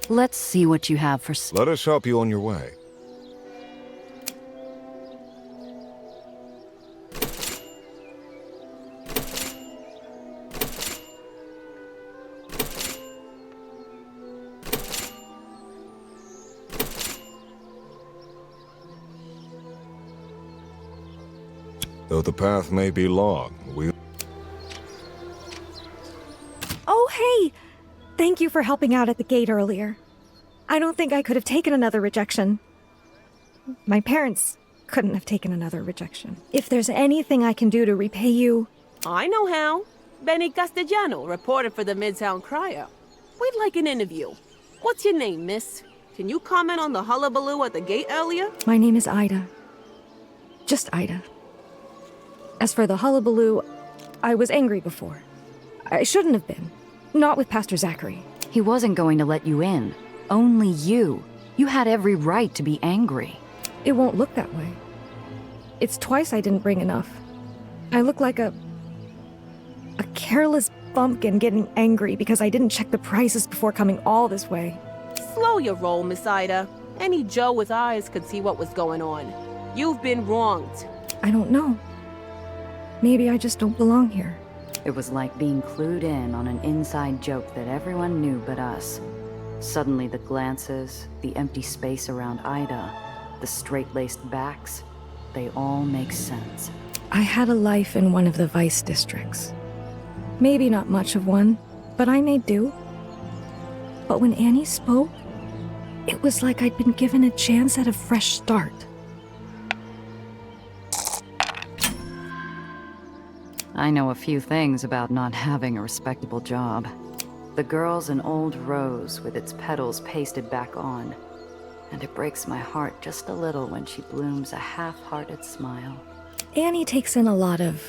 Let's see what you have for... Let us help you on your way. Though the path may be long, we... Oh, hey! Thank you for helping out at the gate earlier. I don't think I could have taken another rejection. My parents couldn't have taken another rejection. If there's anything I can do to repay you... I know how. Benny Castellano, reporter for the Midtown Crier. We'd like an interview. What's your name, miss? Can you comment on the hullabaloo at the gate earlier? My name is Ida. Just Ida. As for the hullabaloo, I was angry before. I shouldn't have been. Not with Pastor Zachary. He wasn't going to let you in. Only you. You had every right to be angry. It won't look that way. It's twice I didn't bring enough. I look like a careless bumpkin getting angry because I didn't check the prices before coming all this way. Slow your roll, Miss Ida. Any Joe with eyes could see what was going on. You've been wronged. I don't know. Maybe I just don't belong here. It was like being clued in on an inside joke that everyone knew but us. Suddenly the glances, the empty space around Ida, the straight-laced backs, they all make sense. I had a life in one of the vice districts. Maybe not much of one, but I made do. But when Annie spoke, it was like I'd been given a chance at a fresh start. I know a few things about not having a respectable job. The girl's an old rose with its petals pasted back on, and it breaks my heart just a little when she blooms a half-hearted smile. Annie takes in a lot of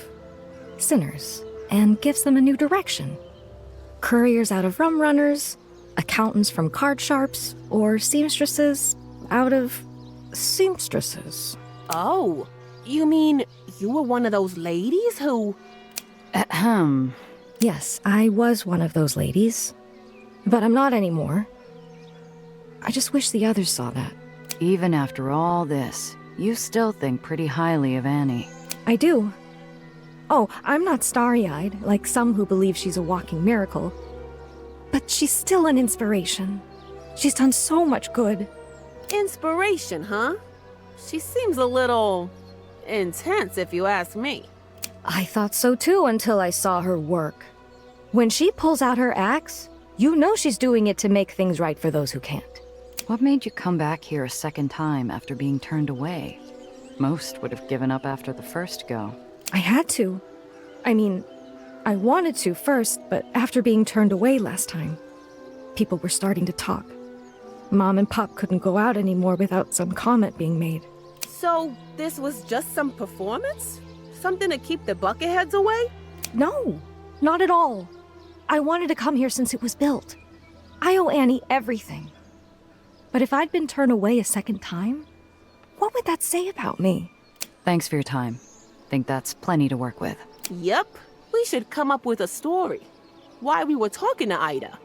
sinners and gives them a new direction. Couriers out of rum runners, accountants from card sharps, or seamstresses out of seamstresses. Oh, you mean you were one of those ladies who... Ahem. Yes, I was one of those ladies. But I'm not anymore. I just wish the others saw that. Even after all this, you still think pretty highly of Annie. I do. Oh, I'm not starry-eyed, like some who believe she's a walking miracle. But she's still an inspiration. She's done so much good. Inspiration, huh? She seems a little... intense, if you ask me. I thought so too until I saw her work. When she pulls out her axe, you know she's doing it to make things right for those who can't. What made you come back here a second time after being turned away? Most would have given up after the first go. I had to. I mean, I wanted to first, but after being turned away last time, people were starting to talk. Mom and Pop couldn't go out anymore without some comment being made. So, this was just some performance? Something to keep the bucketheads away? No, not at all. I wanted to come here since it was built. I owe Annie everything. But if I'd been turned away a second time, what would that say about me? Thanks for your time. Think that's plenty to work with. Yep. We should come up with a story. Why we were talking to Ida.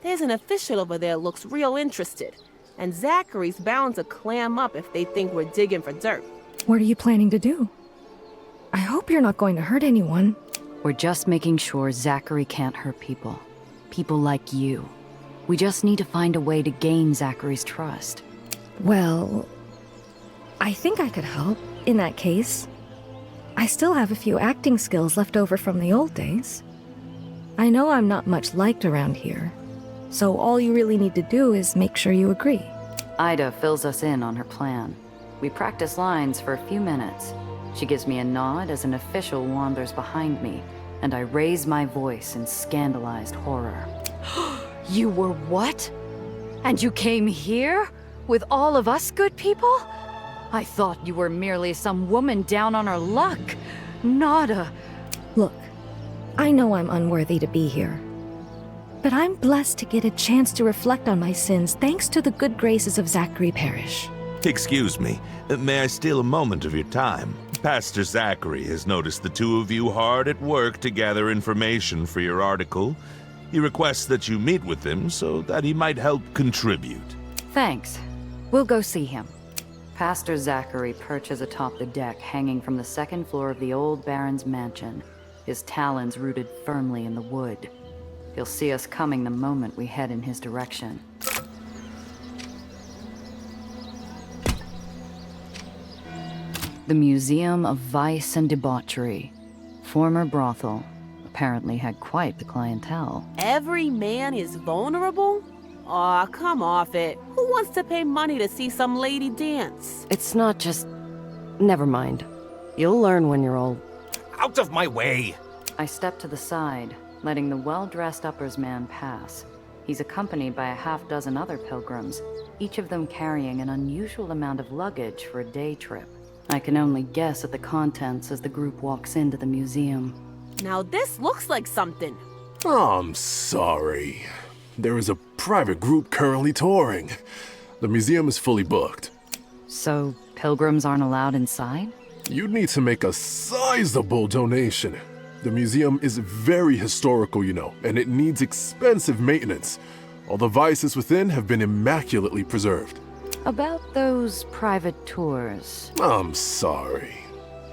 There's an official over there looks real interested. And Zachary's bound to clam up if they think we're digging for dirt. What are you planning to do? I hope you're not going to hurt anyone. We're just making sure Zachary can't hurt people. People like you. We just need to find a way to gain Zachary's trust. Well, I think I could help in that case. I still have a few acting skills left over from the old days. I know I'm not much liked around here, so all you really need to do is make sure you agree. Ida fills us in on her plan. We practice lines for a few minutes. She gives me a nod as an official wanders behind me, and I raise my voice in scandalized horror. You were what? And you came here? With all of us good people? I thought you were merely some woman down on her luck. Not a... Look, I know I'm unworthy to be here. But I'm blessed to get a chance to reflect on my sins thanks to the good graces of Zachary Parish. Excuse me, may I steal a moment of your time? Pastor Zachary has noticed the two of you hard at work to gather information for your article. He requests that you meet with him so that he might help contribute. Thanks. We'll go see him. Pastor Zachary perches atop the deck hanging from the second floor of the old Baron's mansion, his talons rooted firmly in the wood. He'll see us coming the moment we head in his direction. The Museum of Vice and Debauchery. Former brothel. Apparently had quite the clientele. Every man is vulnerable? Aw, come off it. Who wants to pay money to see some lady dance? It's not just... Never mind. You'll learn when you're old. Out of my way! I step to the side, letting the well-dressed uppers man pass. He's accompanied by a half-dozen other pilgrims, each of them carrying an unusual amount of luggage for a day trip. I can only guess at the contents as the group walks into the museum. Now this looks like something. I'm sorry. There is a private group currently touring. The museum is fully booked. So, pilgrims aren't allowed inside? You'd need to make a sizable donation. The museum is very historical, you know, and it needs expensive maintenance. All the vices within have been immaculately preserved. About those private tours... I'm sorry.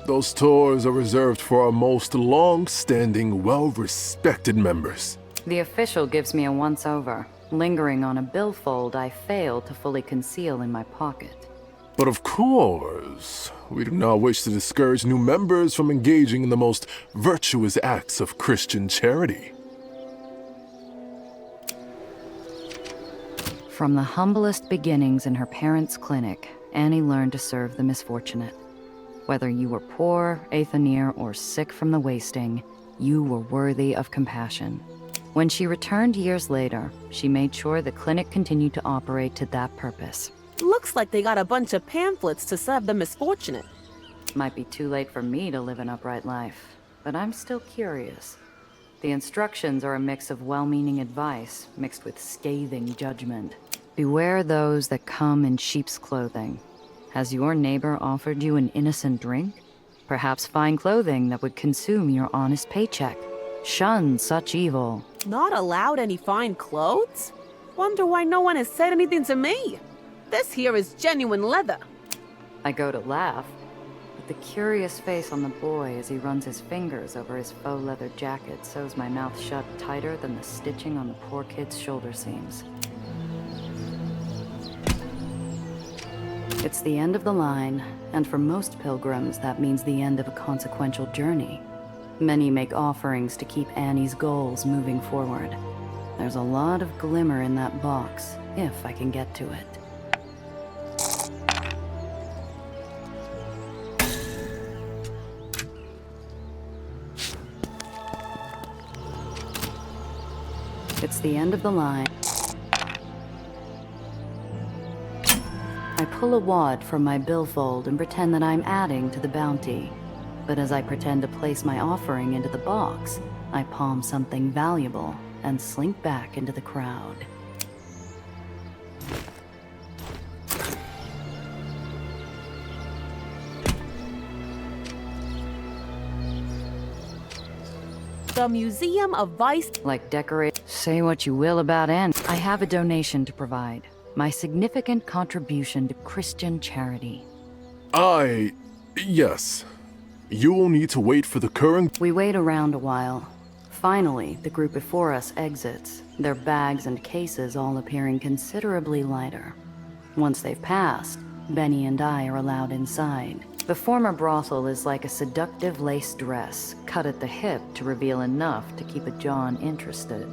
Those tours are reserved for our most long-standing, well-respected members. The official gives me a once-over, lingering on a billfold I failed to fully conceal in my pocket. But of course, we do not wish to discourage new members from engaging in the most virtuous acts of Christian charity. From the humblest beginnings in her parents' clinic, Annie learned to serve the misfortunate. Whether you were poor, Aether, or sick from the wasting, you were worthy of compassion. When she returned years later, she made sure the clinic continued to operate to that purpose. Looks like they got a bunch of pamphlets to serve the misfortunate. Might be too late for me to live an upright life, but I'm still curious. The instructions are a mix of well-meaning advice mixed with scathing judgment. Beware those that come in sheep's clothing. Has your neighbor offered you an innocent drink? Perhaps fine clothing that would consume your honest paycheck. Shun such evil. Not allowed any fine clothes? Wonder why no one has said anything to me. This here is genuine leather. I go to laugh, but the curious face on the boy as he runs his fingers over his faux leather jacket sews my mouth shut tighter than the stitching on the poor kid's shoulder seams. It's the end of the line, and for most pilgrims, that means the end of a consequential journey. Many make offerings to keep Annie's goals moving forward. There's a lot of glimmer in that box, if I can get to it. It's the end of the line. I pull a wad from my billfold and pretend that I'm adding to the bounty. But as I pretend to place my offering into the box, I palm something valuable and slink back into the crowd. The Museum of Vice. Like decorate. Say what you will about Anne. I have a donation to provide. My significant contribution to Christian charity. Yes. You will need to wait for the current. We wait around a while. Finally, the group before us exits, their bags and cases all appearing considerably lighter. Once they've passed, Benny and I are allowed inside. The former brothel is like a seductive lace dress, cut at the hip to reveal enough to keep a John interested.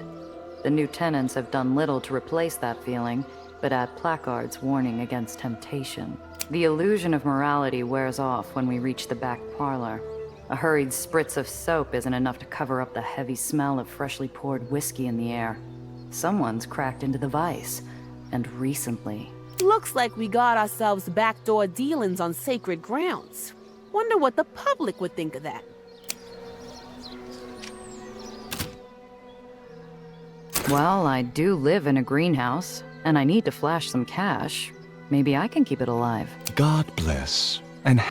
The new tenants have done little to replace that feeling, but add placards warning against temptation. The illusion of morality wears off when we reach the back parlor. A hurried spritz of soap isn't enough to cover up the heavy smell of freshly poured whiskey in the air. Someone's cracked into the vice, and recently. Looks like we got ourselves backdoor dealings on sacred grounds. Wonder what the public would think of that. Well, I do live in a greenhouse, and I need to flash some cash. Maybe I can keep it alive. God bless. And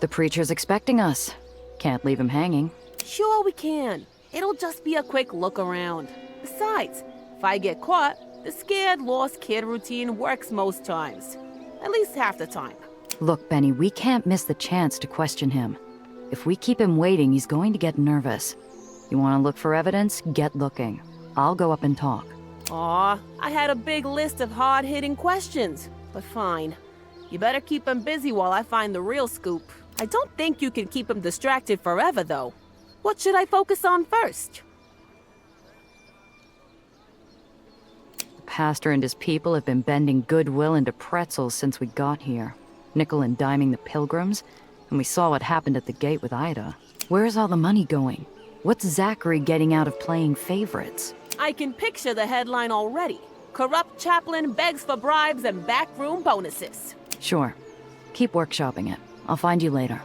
the preacher's expecting us. Can't leave him hanging. Sure we can. It'll just be a quick look around. Besides, if I get caught, the scared lost kid routine works most times. At least half the time. Look, Benny, we can't miss the chance to question him. If we keep him waiting, he's going to get nervous. You want to look for evidence? Get looking. I'll go up and talk. Aw, I had a big list of hard-hitting questions. But fine. You better keep him busy while I find the real scoop. I don't think you can keep him distracted forever, though. What should I focus on first? The pastor and his people have been bending goodwill into pretzels since we got here. Nickel and diming the pilgrims, and we saw what happened at the gate with Ida. Where's all the money going? What's Zachary getting out of playing favorites? I can picture the headline already. Corrupt chaplain begs for bribes and backroom bonuses. Sure. Keep workshopping it. I'll find you later.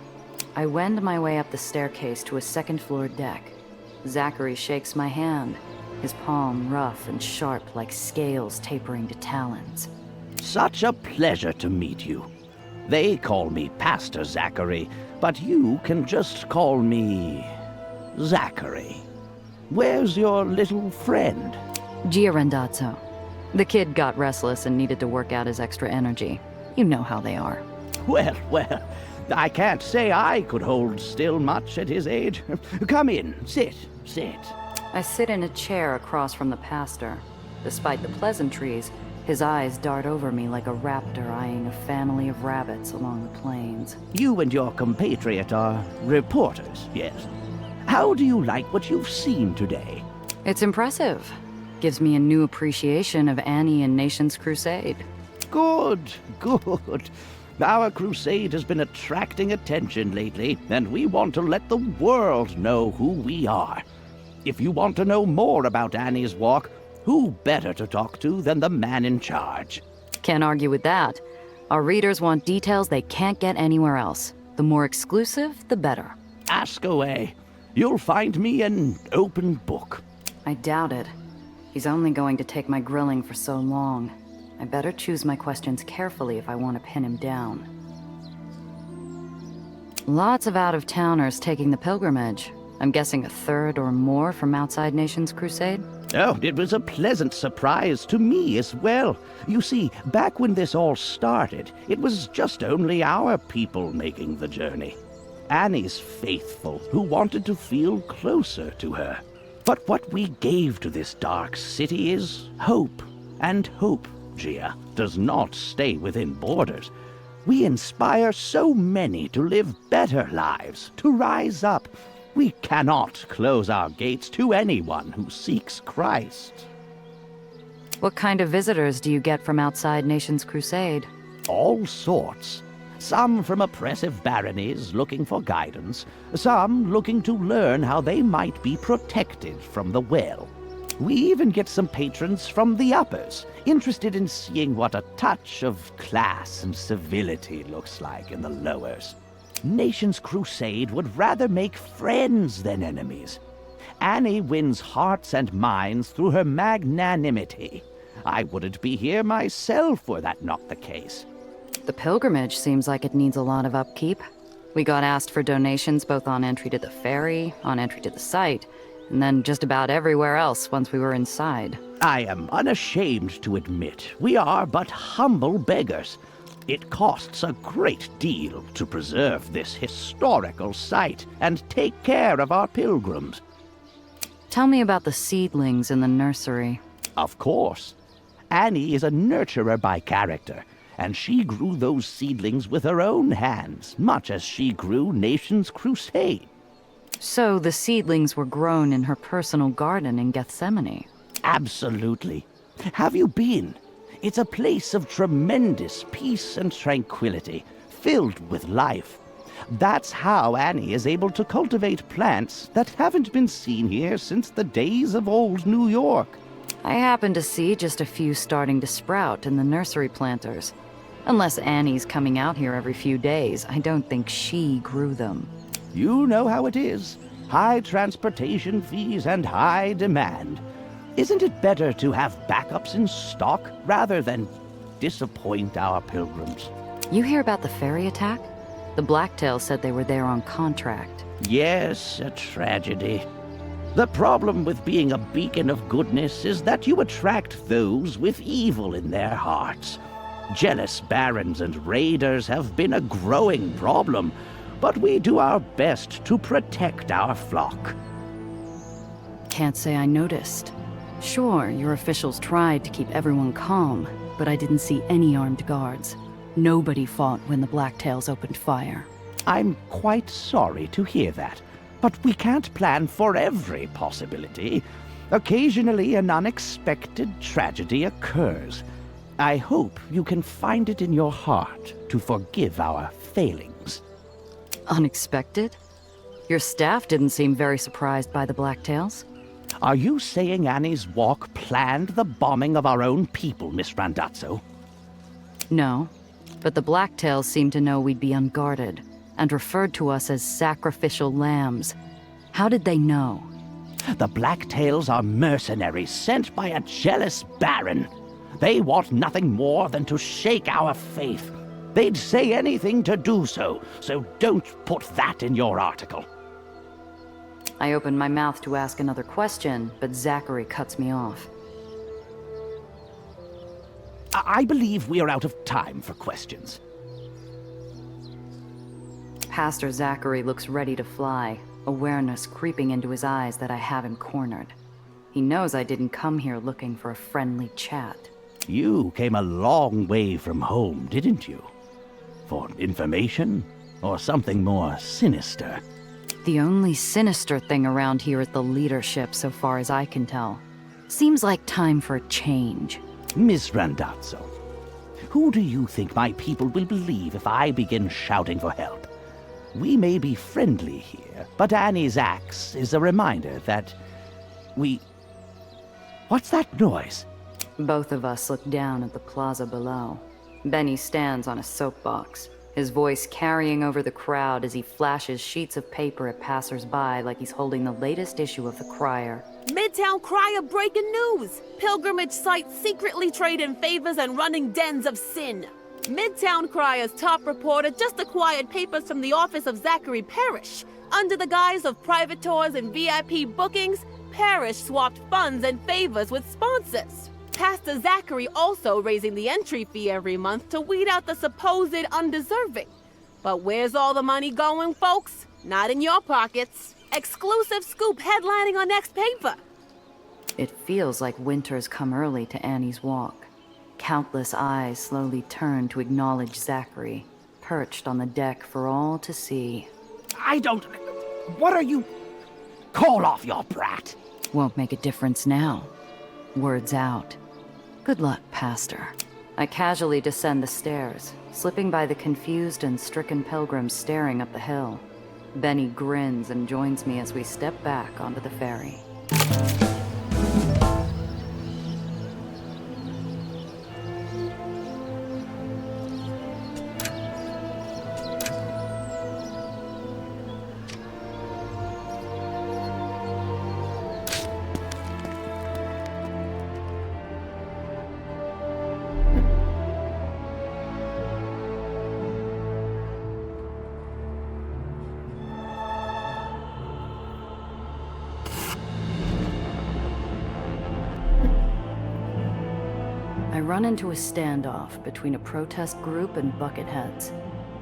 I wend my way up the staircase to a second-floor deck. Zachary shakes my hand, his palm rough and sharp like scales tapering to talons. Such a pleasure to meet you. They call me Pastor Zachary, but you can just call me Zachary. Where's your little friend? Giarendazzo. The kid got restless and needed to work out his extra energy. You know how they are. Well, I can't say I could hold still much at his age. Come in, sit. I sit in a chair across from the pastor. Despite the pleasantries, his eyes dart over me like a raptor eyeing a family of rabbits along the plains. You and your compatriot are reporters, yes. How do you like what you've seen today? It's impressive. Gives me a new appreciation of Annie and Nation's crusade. Good. Our crusade has been attracting attention lately, and we want to let the world know who we are. If you want to know more about Annie's walk, who better to talk to than the man in charge? Can't argue with that. Our readers want details they can't get anywhere else. The more exclusive, the better. Ask away. You'll find me an open book. I doubt it. He's only going to take my grilling for so long. I better choose my questions carefully if I want to pin him down. Lots of out-of-towners taking the pilgrimage. I'm guessing a third or more from outside Nation's crusade? Oh, it was a pleasant surprise to me as well. You see, back when this all started, it was just only our people making the journey. Annie's faithful, who wanted to feel closer to her. But what we gave to this dark city is hope. And hope, Gia, does not stay within borders. We inspire so many to live better lives, to rise up. We cannot close our gates to anyone who seeks Christ. What kind of visitors do you get from outside Nation's Crusade? All sorts. Some from oppressive baronies looking for guidance, some looking to learn how they might be protected from the well. We even get some patrons from the uppers, interested in seeing what a touch of class and civility looks like in the lowers. Nation's Crusade would rather make friends than enemies. Annie wins hearts and minds through her magnanimity. I wouldn't be here myself were that not the case. The pilgrimage seems like it needs a lot of upkeep. We got asked for donations both on entry to the ferry, on entry to the site, and then just about everywhere else once we were inside. I am unashamed to admit we are but humble beggars. It costs a great deal to preserve this historical site and take care of our pilgrims. Tell me about the seedlings in the nursery. Of course. Annie is a nurturer by character, and she grew those seedlings with her own hands, much as she grew Nation's Crusade. So the seedlings were grown in her personal garden in Gethsemane? Absolutely. Have you been? It's a place of tremendous peace and tranquility, filled with life. That's how Annie is able to cultivate plants that haven't been seen here since the days of old New York. I happen to see just a few starting to sprout in the nursery planters. Unless Annie's coming out here every few days, I don't think she grew them. You know how it is. High transportation fees and high demand. Isn't it better to have backups in stock rather than disappoint our pilgrims? You hear about the ferry attack? The Blacktail said they were there on contract. Yes, a tragedy. The problem with being a beacon of goodness is that you attract those with evil in their hearts. Jealous barons and raiders have been a growing problem, but we do our best to protect our flock. Can't say I noticed. Sure, your officials tried to keep everyone calm, but I didn't see any armed guards. Nobody fought when the Blacktails opened fire. I'm quite sorry to hear that, but we can't plan for every possibility. Occasionally, an unexpected tragedy occurs. I hope you can find it in your heart to forgive our failings. Unexpected? Your staff didn't seem very surprised by the Blacktails. Are you saying Annie's Walk planned the bombing of our own people, Miss Randazzo? No, but the Blacktails seemed to know we'd be unguarded, and referred to us as sacrificial lambs. How did they know? The Blacktails are mercenaries sent by a jealous baron. They want nothing more than to shake our faith. They'd say anything to do so, so don't put that in your article. I opened my mouth to ask another question, but Zachary cuts me off. I believe we are out of time for questions. Pastor Zachary looks ready to fly, awareness creeping into his eyes that I have him cornered. He knows I didn't come here looking for a friendly chat. You came a long way from home, didn't you? For information? Or something more sinister? The only sinister thing around here is the leadership, so far as I can tell. Seems like time for a change. Miss Randazzo, who do you think my people will believe if I begin shouting for help? We may be friendly here, but Annie's axe is a reminder that we... What's that noise? Both of us look down at the plaza below. Benny stands on a soapbox, his voice carrying over the crowd as he flashes sheets of paper at passers-by like he's holding the latest issue of the Crier. Midtown Crier breaking news! Pilgrimage sites secretly trading favors and running dens of sin. Midtown Crier's top reporter just acquired papers from the office of Zachary Parrish. Under the guise of private tours and VIP bookings, parish swapped funds and favors with sponsors. Pastor Zachary also raising the entry fee every month to weed out the supposed undeserving. But where's all the money going, folks? Not in your pockets. Exclusive scoop headlining on next paper. It feels like winter's come early to Annie's Walk. Countless eyes slowly turn to acknowledge Zachary, perched on the deck for all to see. I don't... What are you... Call off your brat. Won't make a difference now. Words out. Good luck, Pastor. I casually descend the stairs, slipping by the confused and stricken pilgrims staring up the hill. Benny grins and joins me as we step back onto the ferry. I run into a standoff between a protest group and bucketheads.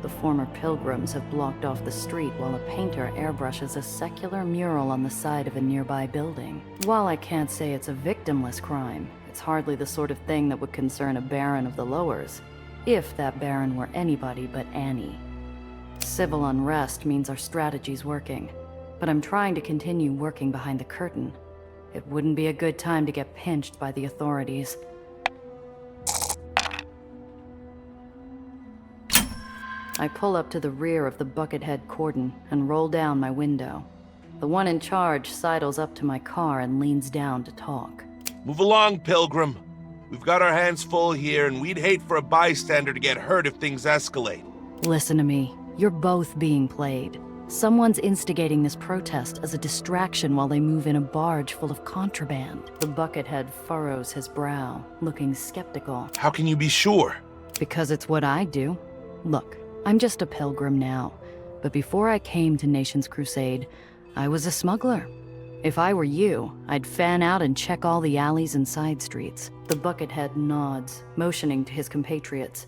The former pilgrims have blocked off the street while a painter airbrushes a secular mural on the side of a nearby building. While I can't say it's a victimless crime, it's hardly the sort of thing that would concern a baron of the lowers, if that baron were anybody but Annie. Civil unrest means our strategy's working, but I'm trying to continue working behind the curtain. It wouldn't be a good time to get pinched by the authorities. I pull up to the rear of the buckethead cordon and roll down my window. The one in charge sidles up to my car and leans down to talk. Move along, Pilgrim. We've got our hands full here, and we'd hate for a bystander to get hurt if things escalate. Listen to me. You're both being played. Someone's instigating this protest as a distraction while they move in a barge full of contraband. The buckethead furrows his brow, looking skeptical. How can you be sure? Because it's what I do. Look, I'm just a pilgrim now, but before I came to Nation's Crusade, I was a smuggler. If I were you, I'd fan out and check all the alleys and side streets. The buckethead nods, motioning to his compatriots.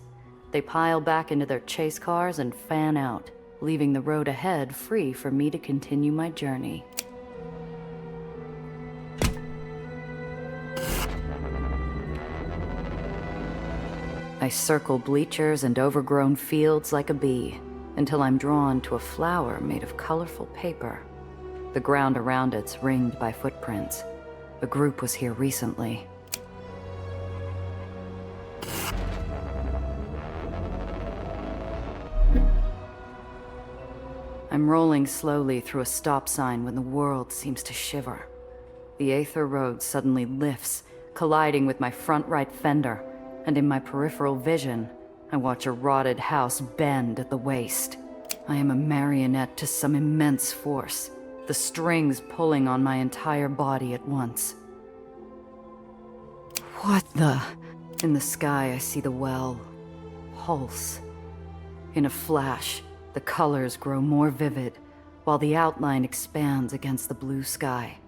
They pile back into their chase cars and fan out, leaving the road ahead free for me to continue my journey. I circle bleachers and overgrown fields like a bee, until I'm drawn to a flower made of colorful paper. The ground around it's ringed by footprints. A group was here recently. I'm rolling slowly through a stop sign when the world seems to shiver. The Aether road suddenly lifts, colliding with my front right fender, and in my peripheral vision, I watch a rotted house bend at the waist. I am a marionette to some immense force, the strings pulling on my entire body at once. What the? In the sky, I see the well pulse. In a flash, the colors grow more vivid, while the outline expands against the blue sky.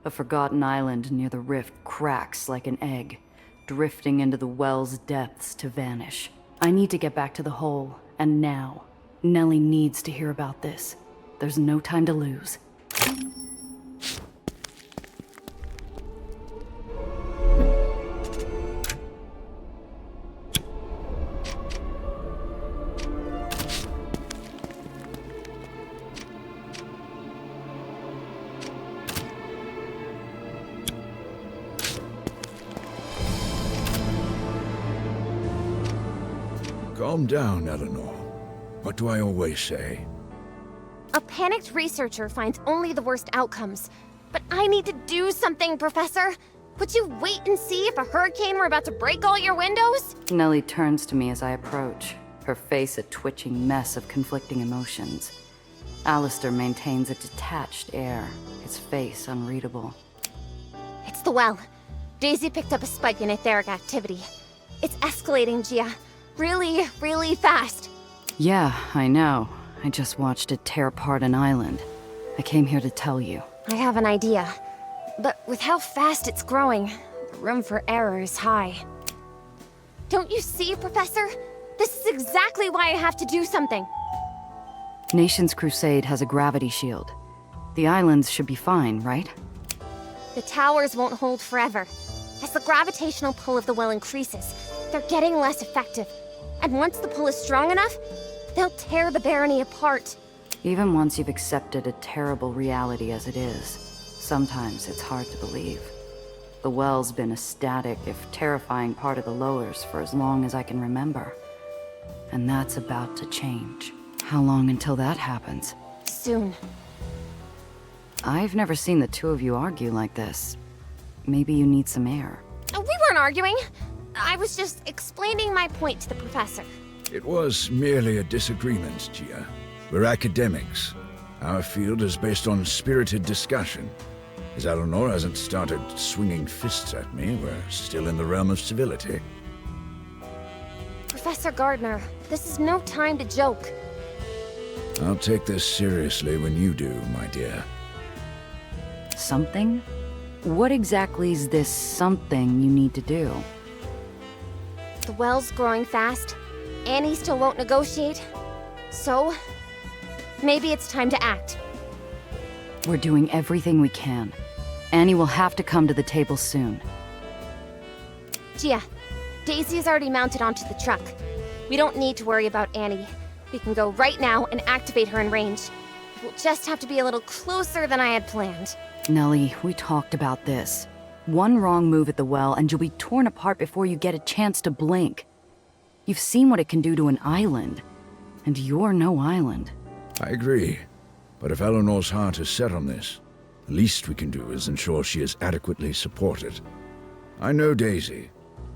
A forgotten island near the rift cracks like an egg, drifting into the well's depths to vanish. I need to get back to the hole, and now. Nellie needs to hear about this. There's no time to lose. Calm down, Eleanor. What do I always say? A panicked researcher finds only the worst outcomes. But I need to do something, Professor. Would you wait and see if a hurricane were about to break all your windows? Nellie turns to me as I approach, her face a twitching mess of conflicting emotions. Alistair maintains a detached air, his face unreadable. It's the well. Daisy picked up a spike in etheric activity. It's escalating, Gia. Really, really fast. Yeah, I know. I just watched it tear apart an island. I came here to tell you. I have an idea. But with how fast it's growing, the room for error is high. Don't you see, Professor? This is exactly why I have to do something. Nation's Crusade has a gravity shield. The islands should be fine, right? The towers won't hold forever. As the gravitational pull of the well increases, they're getting less effective. And once the pull is strong enough, they'll tear the barony apart. Even once you've accepted a terrible reality as it is, sometimes it's hard to believe. The well's been a static, if terrifying, part of the lowers for as long as I can remember. And that's about to change. How long until that happens? Soon. I've never seen the two of you argue like this. Maybe you need some air. We weren't arguing. I was just explaining my point to the professor. It was merely a disagreement, Gia. We're academics. Our field is based on spirited discussion. As Eleanor hasn't started swinging fists at me, we're still in the realm of civility. Professor Gardner, this is no time to joke. I'll take this seriously when you do, my dear. Something? What exactly is this something you need to do? The well's growing fast. Annie still won't negotiate. So, maybe it's time to act. We're doing everything we can. Annie will have to come to the table soon. Gia, Daisy is already mounted onto the truck. We don't need to worry about Annie. We can go right now and activate her in range. We'll just have to be a little closer than I had planned. Nellie, we talked about this. One wrong move at the well and you'll be torn apart before you get a chance to blink. You've seen what it can do to an island. And you're no island. I agree. But if Eleanor's heart is set on this, the least we can do is ensure she is adequately supported. I know Daisy,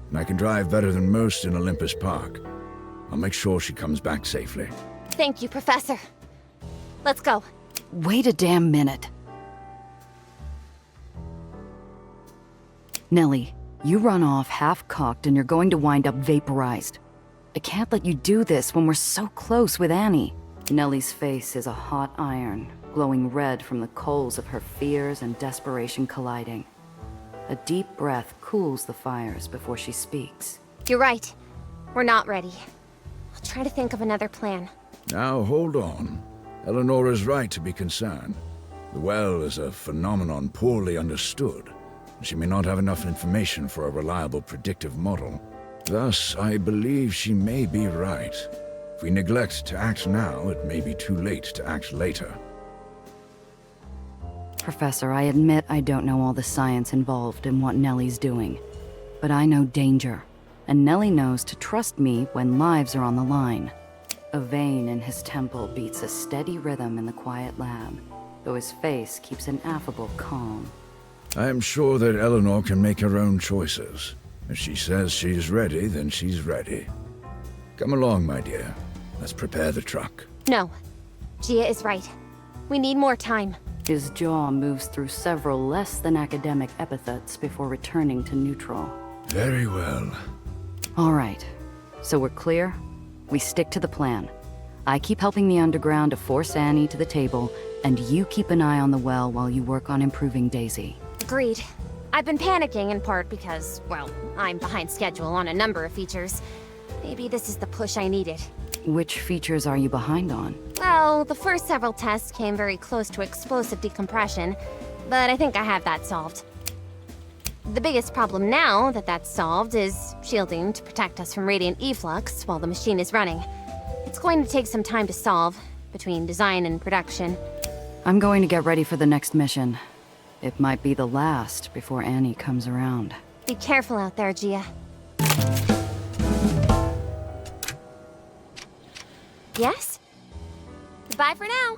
and I can drive better than most in Olympus Park. I'll make sure she comes back safely. Thank you, Professor. Let's go. Wait a damn minute. Nellie, you run off half-cocked and you're going to wind up vaporized. I can't let you do this when we're so close with Annie. Nellie's face is a hot iron, glowing red from the coals of her fears and desperation colliding. A deep breath cools the fires before she speaks. You're right. We're not ready. I'll try to think of another plan. Now, hold on. Eleanor is right to be concerned. The well is a phenomenon poorly understood. She may not have enough information for a reliable predictive model. Thus, I believe she may be right. If we neglect to act now, it may be too late to act later. Professor, I admit I don't know all the science involved in what Nellie's doing. But I know danger, and Nellie knows to trust me when lives are on the line. A vein in his temple beats a steady rhythm in the quiet lab, though his face keeps an affable calm. I am sure that Eleanor can make her own choices. If she says she's ready, then she's ready. Come along, my dear. Let's prepare the truck. No. Gia is right. We need more time. His jaw moves through several less than academic epithets before returning to neutral. Very well. All right. So we're clear? We stick to the plan. I keep helping the underground to force Annie to the table, and you keep an eye on the well while you work on improving Daisy. Agreed. I've been panicking in part because, well, I'm behind schedule on a number of features. Maybe this is the push I needed. Which features are you behind on? Well, the first several tests came very close to explosive decompression, but I think I have that solved. The biggest problem now that that's solved is shielding to protect us from radiant efflux while the machine is running. It's going to take some time to solve, between design and production. I'm going to get ready for the next mission. It might be the last before Annie comes around. Be careful out there, Gia. Yes? Goodbye for now.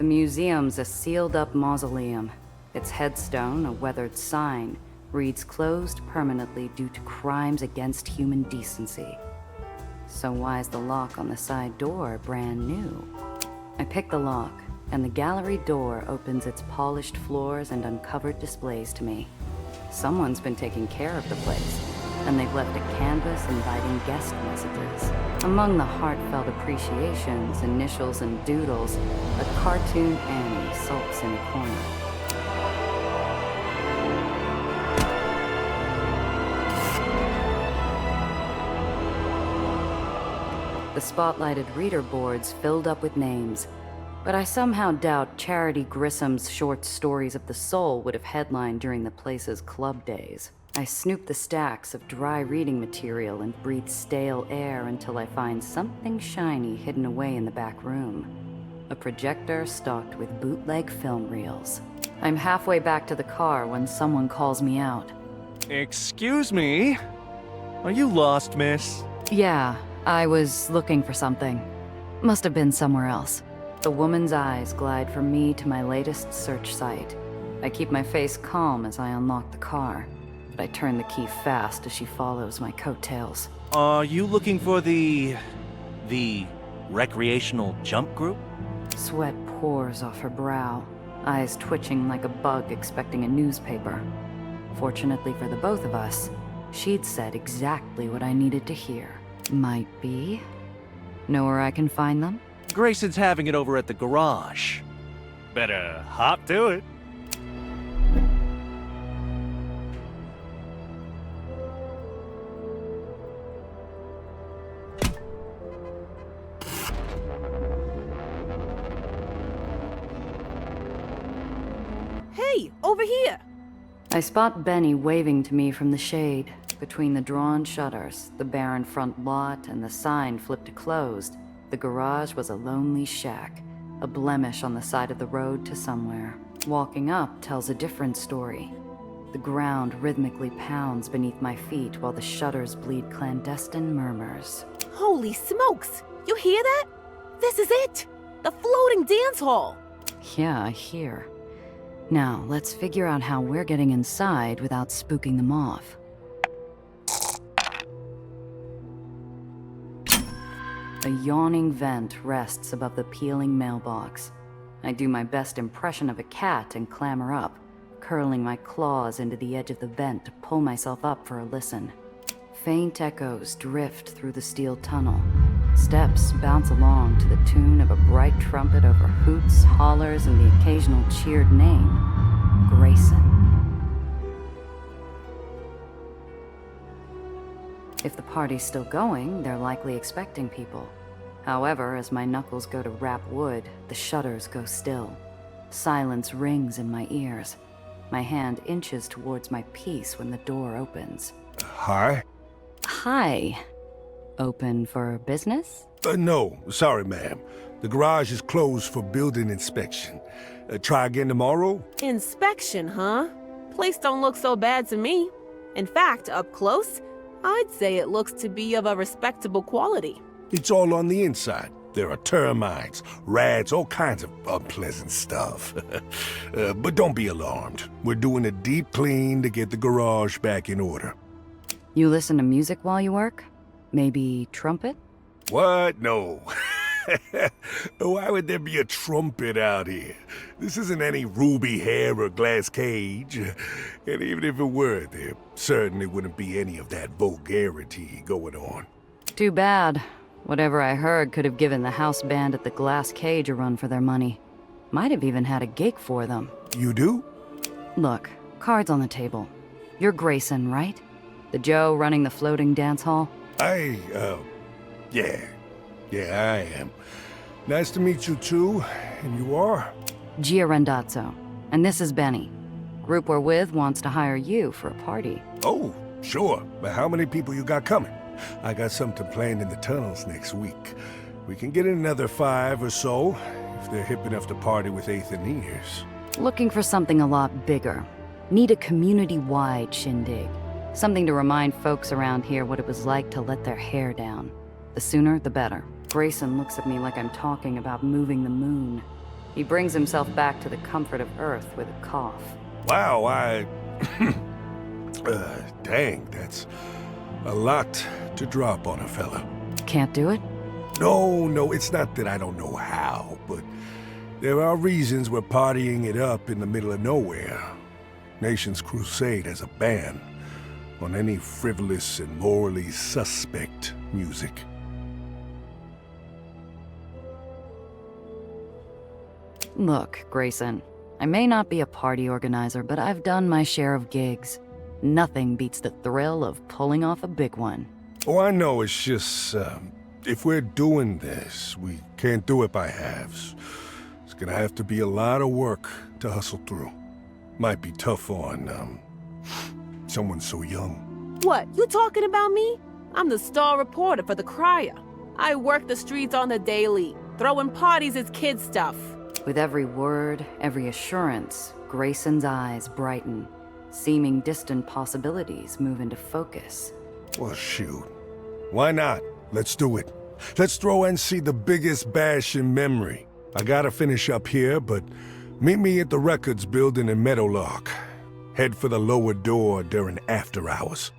The museum's a sealed-up mausoleum. Its headstone, a weathered sign, reads closed permanently due to crimes against human decency. So why's the lock on the side door brand new? I pick the lock, and the gallery door opens its polished floors and uncovered displays to me. Someone's been taking care of the place, and they've left a canvas inviting guest messages. Among the heartfelt appreciations, initials, and doodles, a cartoon Annie sulks in a corner. The spotlighted reader boards filled up with names, but I somehow doubt Charity Grissom's short stories of the soul would have headlined during the place's club days. I snoop the stacks of dry reading material and breathe stale air until I find something shiny hidden away in the back room. A projector stocked with bootleg film reels. I'm halfway back to the car when someone calls me out. Excuse me? Are you lost, miss? Yeah, I was looking for something. Must have been somewhere else. The woman's eyes glide from me to my latest search site. I keep my face calm as I unlock the car, but I turn the key fast as she follows my coattails. Are you looking for the recreational jump group? Sweat pours off her brow, eyes twitching like a bug expecting a newspaper. Fortunately for the both of us, she'd said exactly what I needed to hear. Might be. Know where I can find them? Grayson's having it over at the garage. Better hop to it. Hey, over here! I spot Benny waving to me from the shade. Between the drawn shutters, the barren front lot, and the sign flipped to closed, the garage was a lonely shack, a blemish on the side of the road to somewhere. Walking up tells a different story. The ground rhythmically pounds beneath my feet while the shutters bleed clandestine murmurs. Holy smokes! You hear that? This is it! The floating dance hall! Yeah, I hear. Now, let's figure out how we're getting inside without spooking them off. A yawning vent rests above the peeling mailbox. I do my best impression of a cat and clamber up, curling my claws into the edge of the vent to pull myself up for a listen. Faint echoes drift through the steel tunnel. Steps bounce along to the tune of a bright trumpet over hoots, hollers, and the occasional cheered name, Grayson. If the party's still going, they're likely expecting people. However, as my knuckles go to rap wood, the shutters go still. Silence rings in my ears. My hand inches towards my piece when the door opens. Hi? Hi. Open for business? No, sorry, ma'am. The garage is closed for building inspection. Try again tomorrow? Inspection, huh? Place don't look so bad to me. In fact, up close, I'd say it looks to be of a respectable quality. It's all on the inside. There are termites, rats, all kinds of unpleasant stuff. But don't be alarmed. We're doing a deep clean to get the garage back in order. You listen to music while you work? Maybe trumpet? What? No. Why would there be a trumpet out here? This isn't any ruby hair or glass cage. And even if it were, there certainly wouldn't be any of that vulgarity going on. Too bad. Whatever I heard could have given the house band at the Glass Cage a run for their money. Might have even had a gig for them. You do? Look, cards on the table. You're Grayson, right? The Joe running the floating dance hall? Yeah, I am. Nice to meet you too. And you are? Gia Rendazzo. And this is Benny. Group we're with wants to hire you for a party. Oh, sure. But how many people you got coming? I got something planned in the tunnels next week. We can get another 5 or so, if they're hip enough to party with Aether nears. Looking for something a lot bigger. Need a community-wide shindig. Something to remind folks around here what it was like to let their hair down. The sooner, the better. Grayson looks at me like I'm talking about moving the moon. He brings himself back to the comfort of Earth with a cough. Wow, dang, that's a lot to drop on a fella. Can't do it? No, it's not that I don't know how, but there are reasons we're partying it up in the middle of nowhere. Nation's Crusade has a ban on any frivolous and morally suspect music. Look, Grayson, I may not be a party organizer, but I've done my share of gigs. Nothing beats the thrill of pulling off a big one. Oh, I know, it's just, if we're doing this, we can't do it by halves. It's gonna have to be a lot of work to hustle through. Might be tough on, someone so young. What, you talking about me? I'm the star reporter for the Crier. I work the streets on the daily. Throwing parties is kid stuff. With every word, every assurance, Grayson's eyes brighten. Seeming distant possibilities move into focus. Well, shoot. Why not? Let's do it. Let's throw NC the biggest bash in memory. I gotta finish up here, but meet me at the records building in Meadowlark. Head for the lower door during after hours.